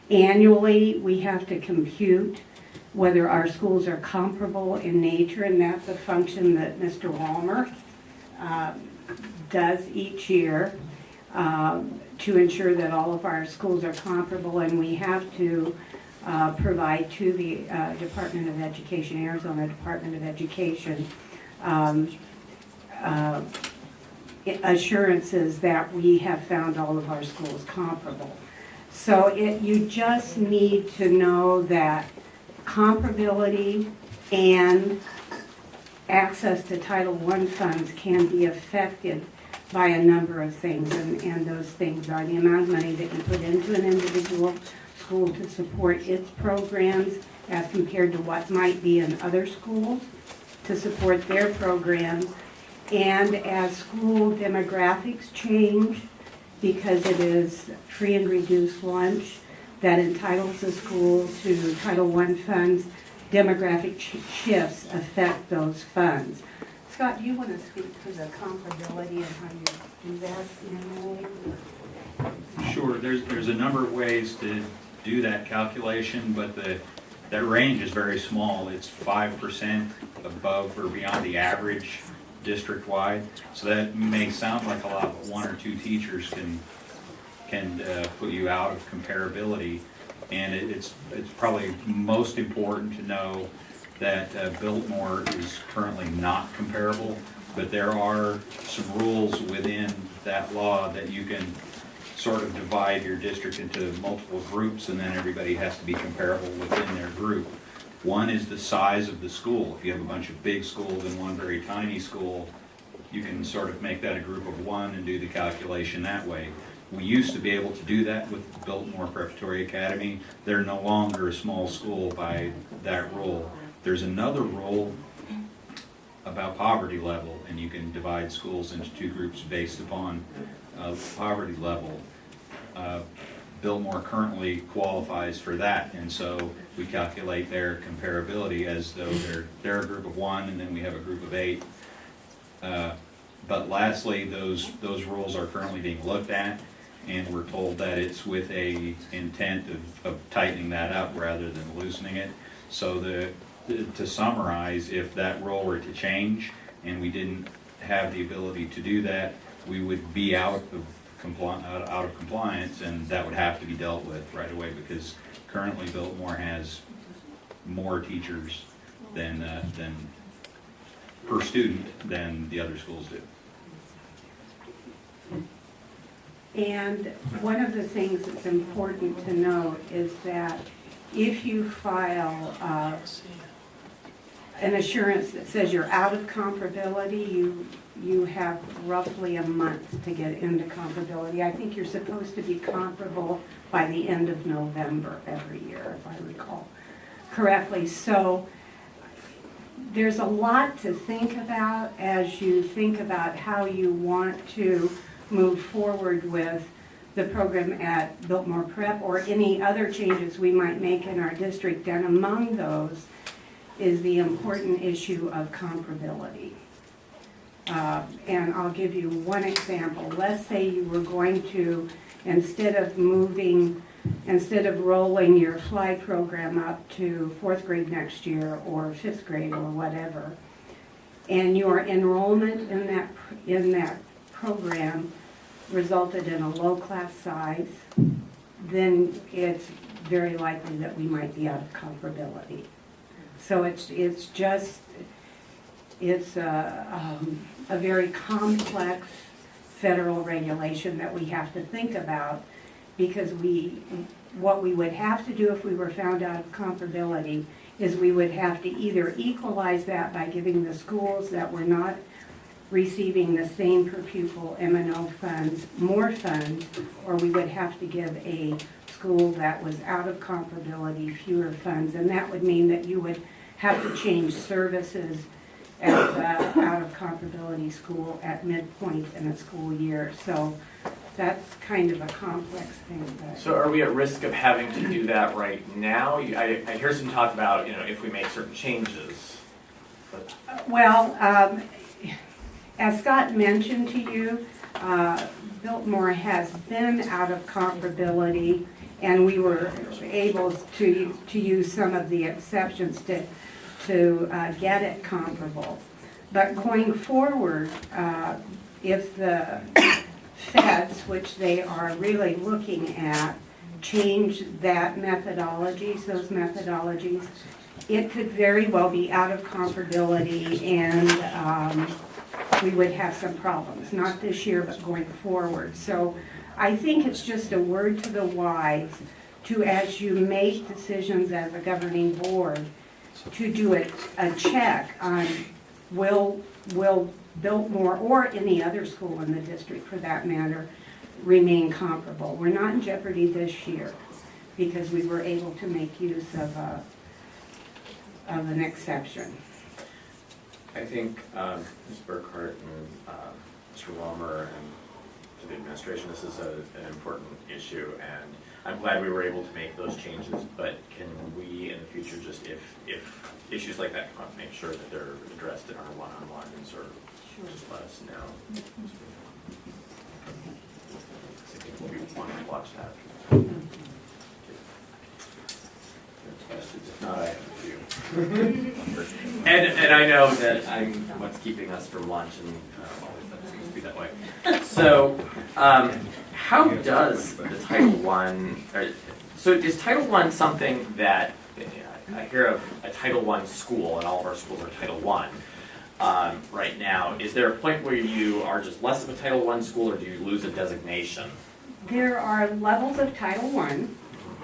Annually, we have to compute whether our schools are comparable in nature, and that's a function that Mr. Walmer does each year to ensure that all of our schools are comparable, and we have to provide to the Department of Education, Arizona Department of Education, assurances that we have found all of our schools comparable. So you just need to know that comparability and access to Title I funds can be affected by a number of things, and those things are the amount of money that you put into an individual school to support its programs as compared to what might be in other schools to support their programs. And as school demographics change, because it is free and reduced lunch that entitles the school to Title I funds, demographic shifts affect those funds. Scott, do you want to speak to the comparability and how you do that annually? Sure, there's a number of ways to do that calculation, but that range is very small. It's 5% above or beyond the average district-wide. So that may sound like a lot, but one or two teachers can put you out of comparability. And it's probably most important to know that Biltmore is currently not comparable, but there are some rules within that law that you can sort of divide your district into multiple groups, and then everybody has to be comparable within their group. One is the size of the school. If you have a bunch of big schools and one very tiny school, you can sort of make that a group of one and do the calculation that way. We used to be able to do that with Biltmore Preparatory Academy. They're no longer a small school by that rule. There's another rule about poverty level, and you can divide schools into two groups based upon poverty level. Biltmore currently qualifies for that, and so we calculate their comparability as though they're a group of one, and then we have a group of 8. But lastly, those rules are currently being looked at, and we're told that it's with a intent of tightening that up rather than loosening it. So to summarize, if that rule were to change and we didn't have the ability to do that, we would be out of compliance, and that would have to be dealt with right away, because currently Biltmore has more teachers than per student than the other schools do. And one of the things that's important to note is that if you file an assurance that says you're out of comparability, you have roughly a month to get into comparability. I think you're supposed to be comparable by the end of November every year, if I recall correctly. So there's a lot to think about as you think about how you want to move forward with the program at Biltmore Prep or any other changes we might make in our district. And among those is the important issue of comparability. And I'll give you one example. Let's say you were going to, instead of rolling your fly program up to 4th grade next year or 5th grade or whatever, and your enrollment in that program resulted in a low class size, then it's very likely that we might be out of comparability. So it's a very complex federal regulation that we have to think about, because what we would have to do if we were found out of comparability is we would have to either equalize that by giving the schools that were not receiving the same per pupil M&O funds more funds, or we would have to give a school that was out of comparability fewer funds, and that would mean that you would have to change services at the out of comparability school at midpoint in a school year. So that's kind of a complex thing. So are we at risk of having to do that right now? I hear some talk about, if we make certain changes. But... Well, as Scott mentioned to you, Biltmore has been out of comparability, and we were able to use some of the exceptions to get it comparable. But going forward, if the feds, which they are really looking at, change those methodologies, it could very well be out of comparability, and we would have some problems, not this year, but going forward. So I think it's just a word to the wise to, as you make decisions as a governing board, to do a check on will Biltmore or any other school in the district for that matter remain comparable. We're not in jeopardy this year because we were able to make use of an exception. I think Ms. Burkhart and Mr. Walmer and to the administration, this is an important issue, and I'm glad we were able to make those changes, but can we in the future just, if issues like that come up, make sure that they're addressed in our one-on-ones, or just let us know? I think we'll be wanting to watch that. Questions? If not, I have a few. and I know that I'm what's keeping us from lunch, and always that seems to be that way. So, how does the Title I? So, is Title I something that I hear of a Title I school, and all of our schools are Title I right now? Is there a point where you are just less of a Title I school, or do you lose a designation? There are levels of Title I.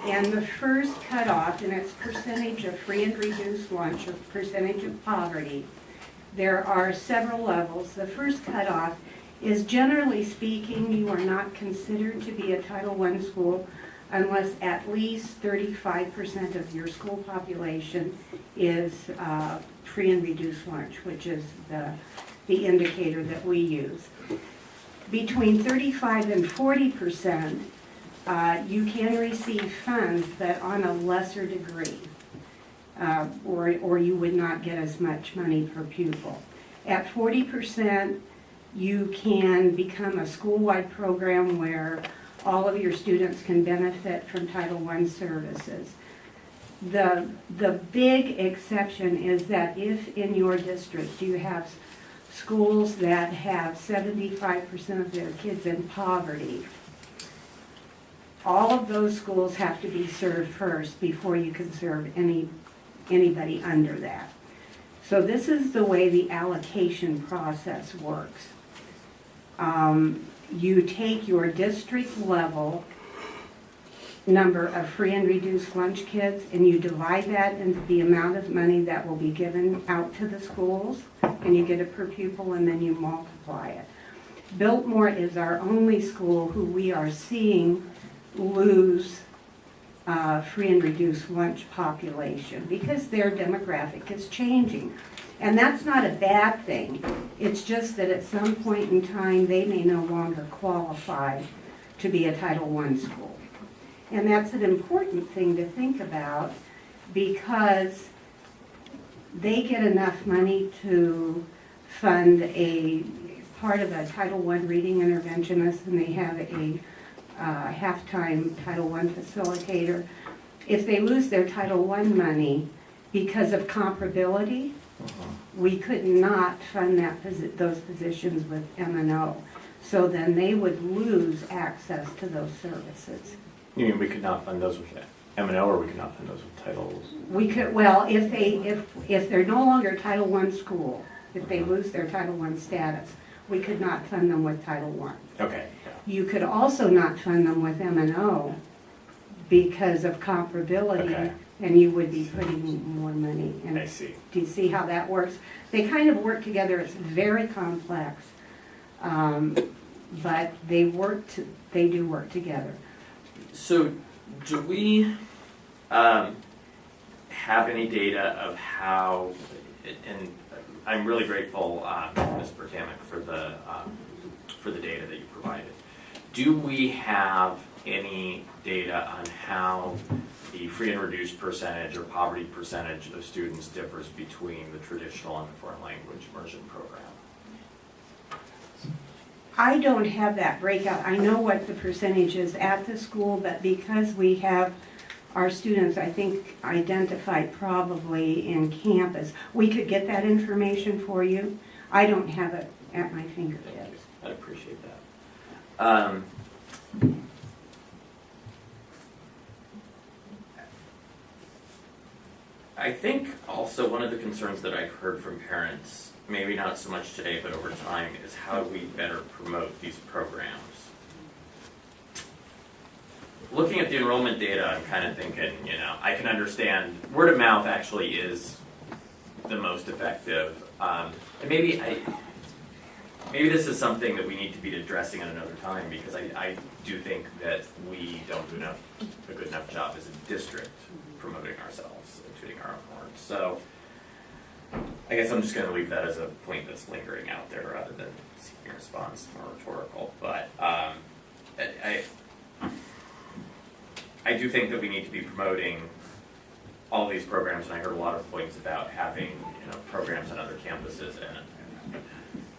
And the first cutoff in its percentage of free and reduced lunch or percentage of poverty There are several levels. The first cutoff is, generally speaking, you are not considered to be a Title I school unless at least 35% of your school population is free and reduced lunch, which is the indicator that we use. Between 35 and 40%, you can receive funds, but on a lesser degree, or you would not get as much money per pupil. At 40%, you can become a school-wide program where all of your students can benefit from Title I services. The big exception is that if in your district you have schools that have 75% of their kids in poverty, all of those schools have to be served first before you can serve anybody under that. So this is the way the allocation process works. You take your district level number of free and reduced lunch kids and you divide that into the amount of money that will be given out to the schools, and you get it per pupil, and then you multiply it. Biltmore is our only school who we are seeing lose free and reduced lunch population because their demographic is changing. And that's not a bad thing. It's just that at some point in time, they may no longer qualify to be a Title I school. And that's an important thing to think about because they get enough money to fund a part of a Title I reading interventionist, and they have a half-time Title I facilitator. If they lose their Title I money because of comparability, we could not fund those positions with M&O. So then they would lose access to those services. You mean we could not fund those with M&O, or we could not fund those with titles? We could, well, if they're no longer Title I school, if they lose their Title I status, we could not fund them with Title I. Okay. Yeah. You could also not fund them with M&O because of comparability. Okay. And you would be putting more money in. I see. Do you see how that works? They kind of work together. It's very complex, but they do work together. So, do we have any data of how? And I'm really grateful, Ms. Bertamic, for the data that you provided. Do we have any data on how the free and reduced percentage or poverty percentage of students differs between the traditional and the foreign language immersion program? I don't have that breakout. I know what the percentage is at the school, but because we have our students, I think, identified probably in campus, we could get that information for you. I don't have it at my fingertips. I appreciate that. I think also one of the concerns that I've heard from parents, maybe not so much today, but over time, is how do we better promote these programs? Looking at the enrollment data, I'm kind of thinking, I can understand word of mouth actually is the most effective. And maybe this is something that we need to be addressing at another time, because I do think that we don't do a good enough job as a district promoting ourselves and tooting our own horns. So I guess I'm just going to leave that as a point that's lingering out there rather than seeking a response, more rhetorical. But I do think that we need to be promoting all these programs, and I heard a lot of points about having programs on other campuses, and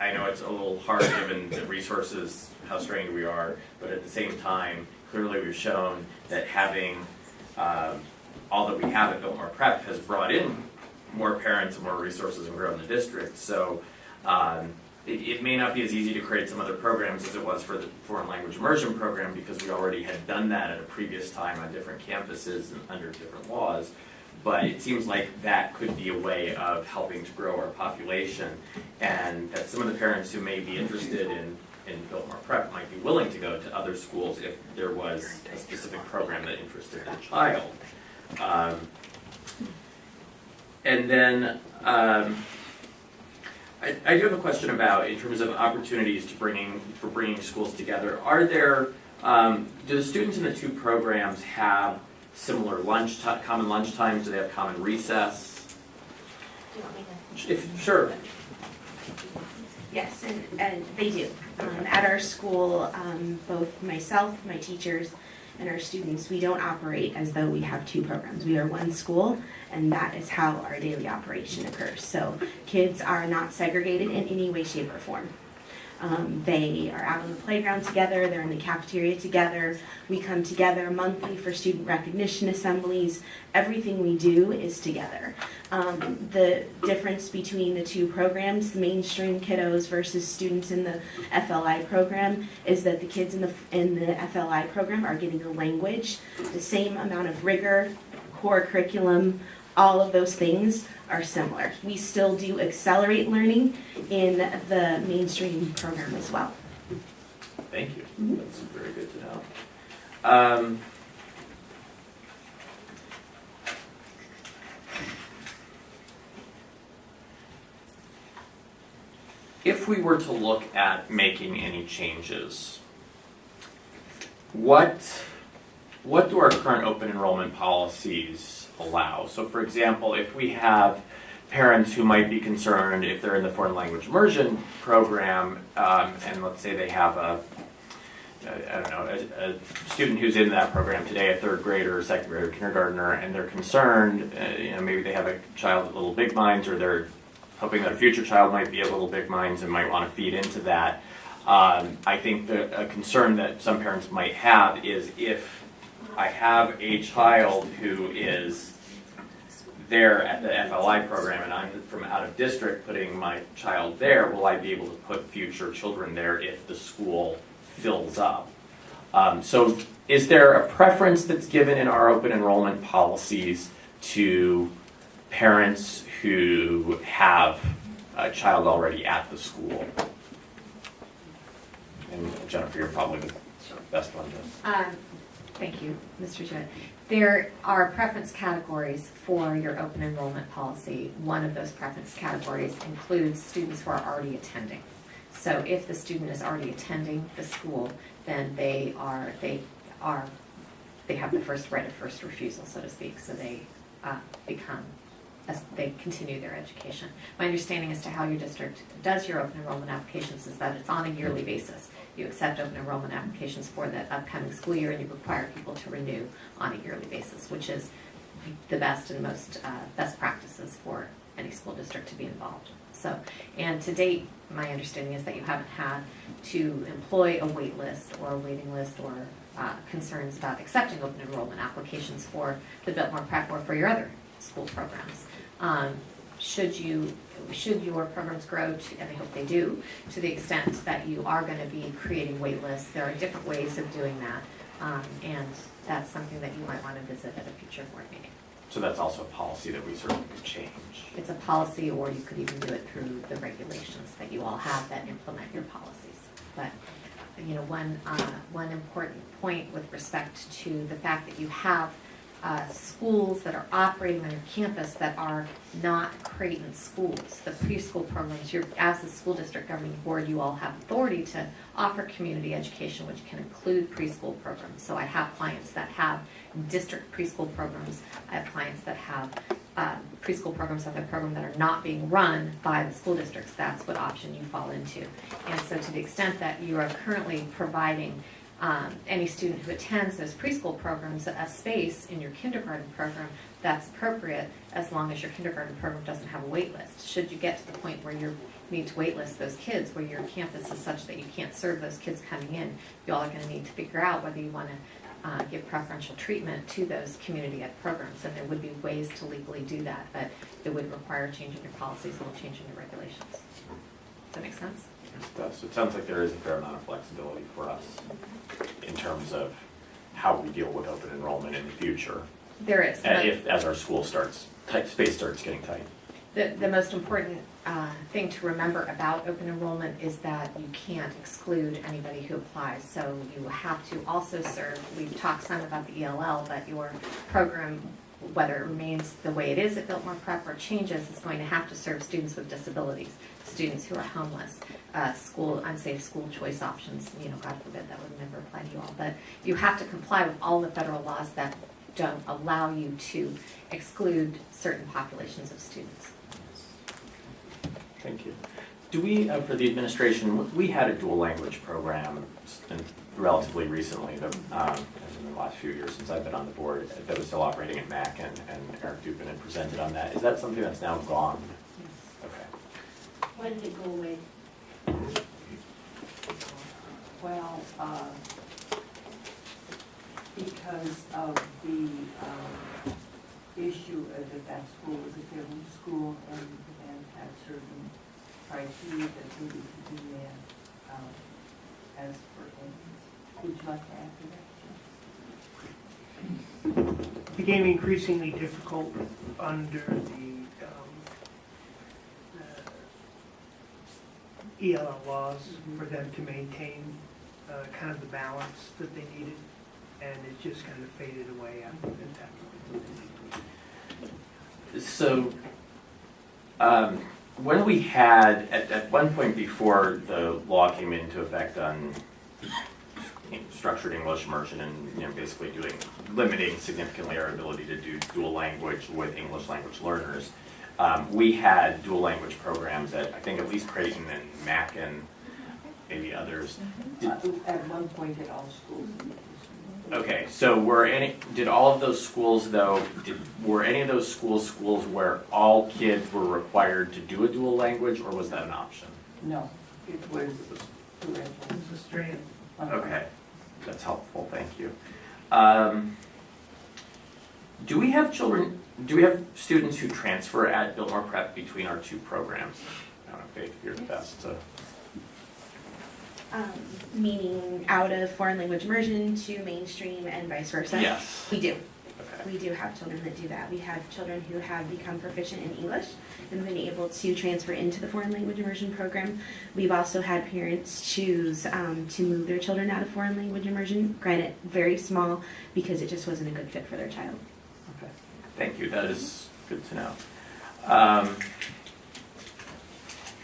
I know it's a little hard given the resources, how strained we are, but at the same time, clearly we've shown that having all that we have at Biltmore Prep has brought in more parents and more resources and grown the district. So it may not be as easy to create some other programs as it was for the foreign language immersion program, because we already had done that at a previous time on different campuses and under different laws. But it seems like that could be a way of helping to grow our population, and that some of the parents who may be interested in Biltmore Prep might be willing to go to other schools if there was a specific program that interested their child. And then I do have a question about, in terms of opportunities for bringing schools together. Are there, do the students in the two programs have similar common lunch times? Do they have common recess? Do you want me to? Sure. Yes, and they do. At our school, both myself, my teachers, and our students, we don't operate as though we have two programs. We are one school, and that is how our daily operation occurs. So kids are not segregated in any way, shape, or form. They are out on the playground together, they're in the cafeteria together, we come together monthly for student recognition assemblies. Everything we do is together. The difference between the two programs, the mainstream kiddos versus students in the FLI program, is that the kids in the FLI program are getting a language, the same amount of rigor, core curriculum, all of those things are similar. We still do accelerate learning in the mainstream program as well. Thank you. That's very good to know. If we were to look at making any changes, what do our current open enrollment policies allow? So for example, if we have parents who might be concerned if they're in the foreign language immersion program, and let's say they have a student who's in that program today, a third grader, second grader, kindergartner, and they're concerned, maybe they have a child with little big minds, or they're hoping that a future child might be a little big minds and might want to feed into that. I think a concern that some parents might have is, if I have a child who is there at the FLI program and I'm from out of district putting my child there, will I be able to put future children there if the school fills up? So is there a preference that's given in our open enrollment policies to parents who have a child already at the school? And Jennifer, you're probably the best one to... Thank you, Mr. Jewett. There are preference categories for your open enrollment policy. One of those preference categories includes students who are already attending. So if the student is already attending the school, then they have the first right of first refusal, so to speak. So they they continue their education. My understanding as to how your district does your open enrollment applications is that it's on a yearly basis. You accept open enrollment applications for the upcoming school year, and you require people to renew on a yearly basis, which is the best and most best practices for any school district to be involved. So, and to date, my understanding is that you haven't had to employ a wait list or a waiting list or concerns about accepting open enrollment applications for the Biltmore Prep or for your other school programs. Should your programs grow to, and I hope they do, to the extent that you are going to be creating wait lists, there are different ways of doing that, and that's something that you might want to visit at a future board meeting. So that's also a policy that we certainly could change. It's a policy, or you could even do it through the regulations that you all have that implement your policies. But one important point with respect to the fact that you have schools that are operating on your campus that are not Creighton schools. The preschool programs, as the school district governing board, you all have authority to offer community education, which can include preschool programs. So I have clients that have district preschool programs. I have clients that have preschool programs of their program that are not being run by the school districts. That's what option you fall into. And so to the extent that you are currently providing any student who attends those preschool programs a space in your kindergarten program, that's appropriate, as long as your kindergarten program doesn't have a wait list. Should you get to the point where you need to wait list those kids, where your campus is such that you can't serve those kids coming in, you all are going to need to figure out whether you want to give preferential treatment to those community ed programs. And there would be ways to legally do that, but it would require changing your policies and changing your regulations. Does that make sense? It does. So it sounds like there is a fair amount of flexibility for us in terms of how we deal with open enrollment in the future. There is. As our school space starts getting tight. The most important thing to remember about open enrollment is that you can't exclude anybody who applies. So you have to also serve, we've talked some about the ELL, but your program whether it remains the way it is at Biltmore Prep or changes, is going to have to serve students with disabilities, students who are homeless, unsafe school choice options. God forbid that would never apply to you all, but you have to comply with all the federal laws that don't allow you to exclude certain populations of students. Thank you. Do we, for the administration, we had a dual language program relatively recently, in the last few years since I've been on the board, that was still operating at MAC, and Eric Dupin had presented on that. Is that something that's now gone? Okay. Why did it go away? Well, because of the issue that school was a failing school and had certain criteria that needed to be met as for instance. Would you like to add to that? It became increasingly difficult under the ELL laws for them to maintain kind of the balance that they needed, and it just kind of faded away after that. So, when we had, at one point before the law came into effect on structured English immersion and basically limiting significantly our ability to do dual language with English language learners, we had dual language programs at, I think, at least Creighton and Mac and maybe others. At one point at all schools. Okay, so did all of those schools though, were any of those schools where all kids were required to do a dual language, or was that an option? No, it was It's a strand. Okay, that's helpful, thank you. Do we have students who transfer at Biltmore Prep between our two programs? I don't know, Faith, you're the best to... Meaning out of foreign language immersion to mainstream and vice versa? Yes. We do. Okay. We do have children that do that. We have children who have become proficient in English and been able to transfer into the foreign language immersion program. We've also had parents choose to move their children out of foreign language immersion, granted very small, because it just wasn't a good fit for their child. Okay. Thank you, that is good to know.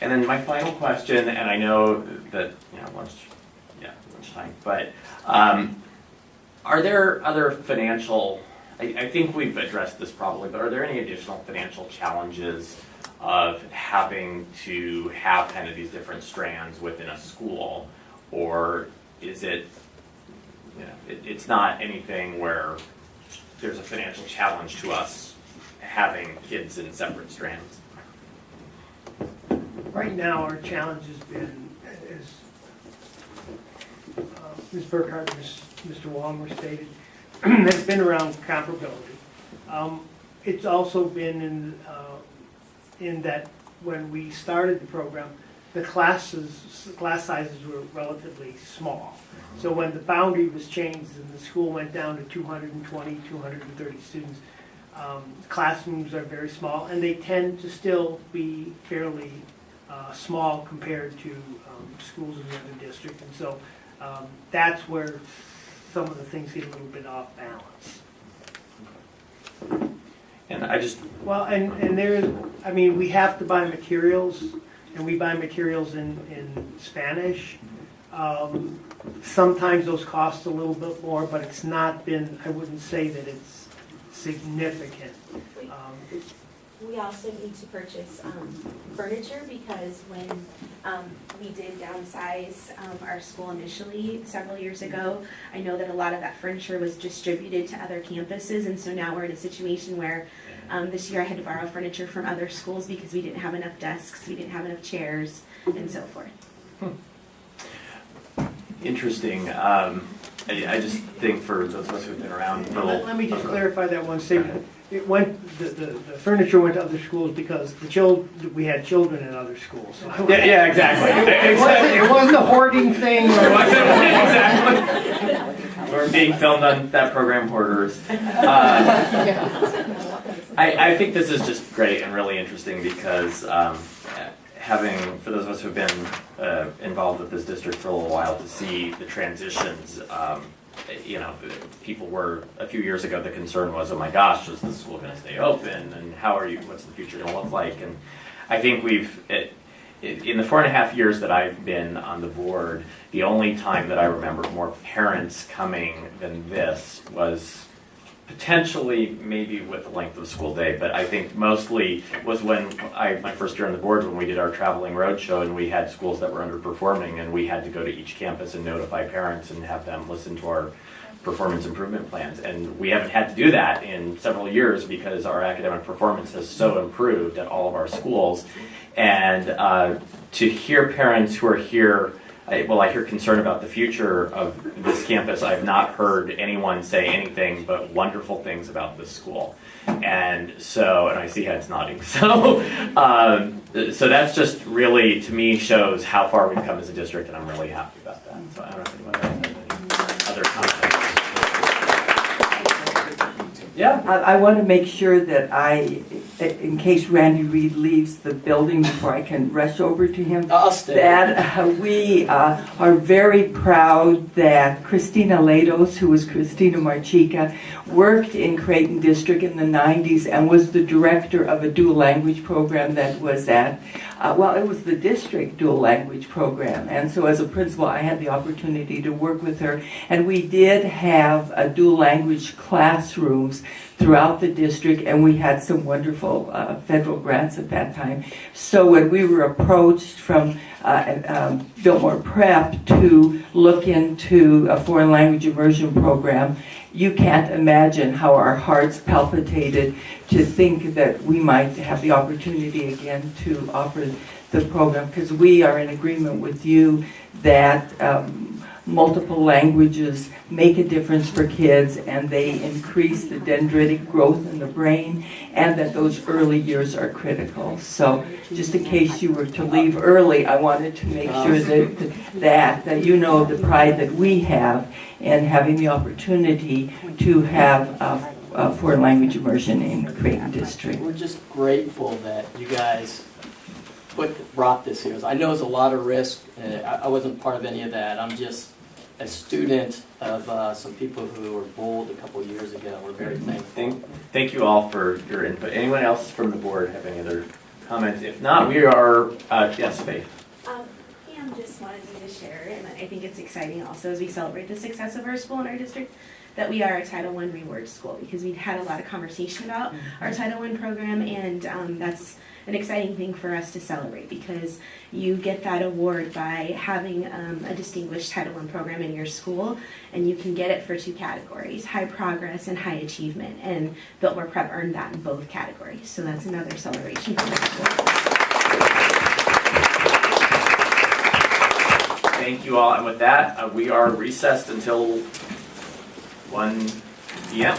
And then my final question, and I know that lunchtime, but are there other financial? I think we've addressed this probably, but are there any additional financial challenges of having to have kind of these different strands within a school, or is it, it's not anything where there's a financial challenge to us having kids in separate strands? Right now, our challenge has been, as Ms. Burkhardt and Mr. Wallmer stated, has been around comparability. It's also been in that when we started the program, the class sizes were relatively small. So when the boundary was changed and the school went down to 220, 230 students, classrooms are very small, and they tend to still be fairly small compared to schools in the other district, and so that's where some of the things get a little bit off balance. And I just... Well, and there, I mean, we have to buy materials, and we buy materials in Spanish. Sometimes those cost a little bit more, but it's not been, I wouldn't say that it's significant. We also need to purchase furniture, because when we did downsize our school initially several years ago, I know that a lot of that furniture was distributed to other campuses, and so now we're in a situation where this year I had to borrow furniture from other schools because we didn't have enough desks, we didn't have enough chairs, and so forth. Interesting. I just think for those of us who've been around for Let me just clarify that one statement. It went, the furniture went to other schools because we had children in other schools. So yeah, exactly. It wasn't a hoarding thing. Exactly. We're being filmed on that program, Hoarders. I think this is just great and really interesting because for those of us who've been involved with this district for a little while, to see the transitions people were, a few years ago, the concern was, oh my gosh, is the school going to stay open, and what's the future going to look like? And I think in the 4.5 years that I've been on the board, the only time that I remember more parents coming than this was potentially maybe with the length of the school day, but I think mostly was when my first year on the board, when we did our traveling roadshow and we had schools that were underperforming and we had to go to each campus and notify parents and have them listen to our performance improvement plans. And we haven't had to do that in several years because our academic performance has so improved at all of our schools. And to hear parents who are here, I hear concern about the future of this campus. I've not heard anyone say anything but wonderful things about this school. And I see heads nodding. So that's just really, to me, shows how far we've come as a district, and I'm really happy about that. So I don't know if anyone else has any other comments. Yeah. I want to make sure that in case Randy Reed leaves the building before I can rush over to him, I'll stay. That we are very proud that Christina Lados, who was Christina Marchica, worked in Creighton District in the 90s and was the director of a dual language program that was it was the district dual language program. And so as a principal, I had the opportunity to work with her. And we did have dual language classrooms throughout the district, and we had some wonderful federal grants at that time. So when we were approached from Biltmore Prep to look into a foreign language immersion program, you can't imagine how our hearts palpitated to think that we might have the opportunity again to offer the program, because we are in agreement with you that multiple languages make a difference for kids, and they increase the dendritic growth in the brain, and that those early years are critical. So just in case you were to leave early, I wanted to make sure that you know the pride that we have in having the opportunity to have a foreign language immersion in Creighton District. We're just grateful that you guys brought this here. I know it's a lot of risk. I wasn't part of any of that. I'm just a student of some people who were bold a couple of years ago. We're very thankful. Thank you all for your input. Anyone else from the board have any other comments? If not, we are, yes, Faith. Pam just wanted me to share, and I think it's exciting also as we celebrate the success of our school and our district, that we are a Title I reward school, because we've had a lot of conversation about our Title I program, and that's an exciting thing for us to celebrate, because you get that award by having a distinguished Title I program in your school, and you can get it for 2 categories, high progress and high achievement, and Biltmore Prep earned that in both categories, so that's another celebration for the school. Thank you all, and with that, we are recessed until 1 p.m.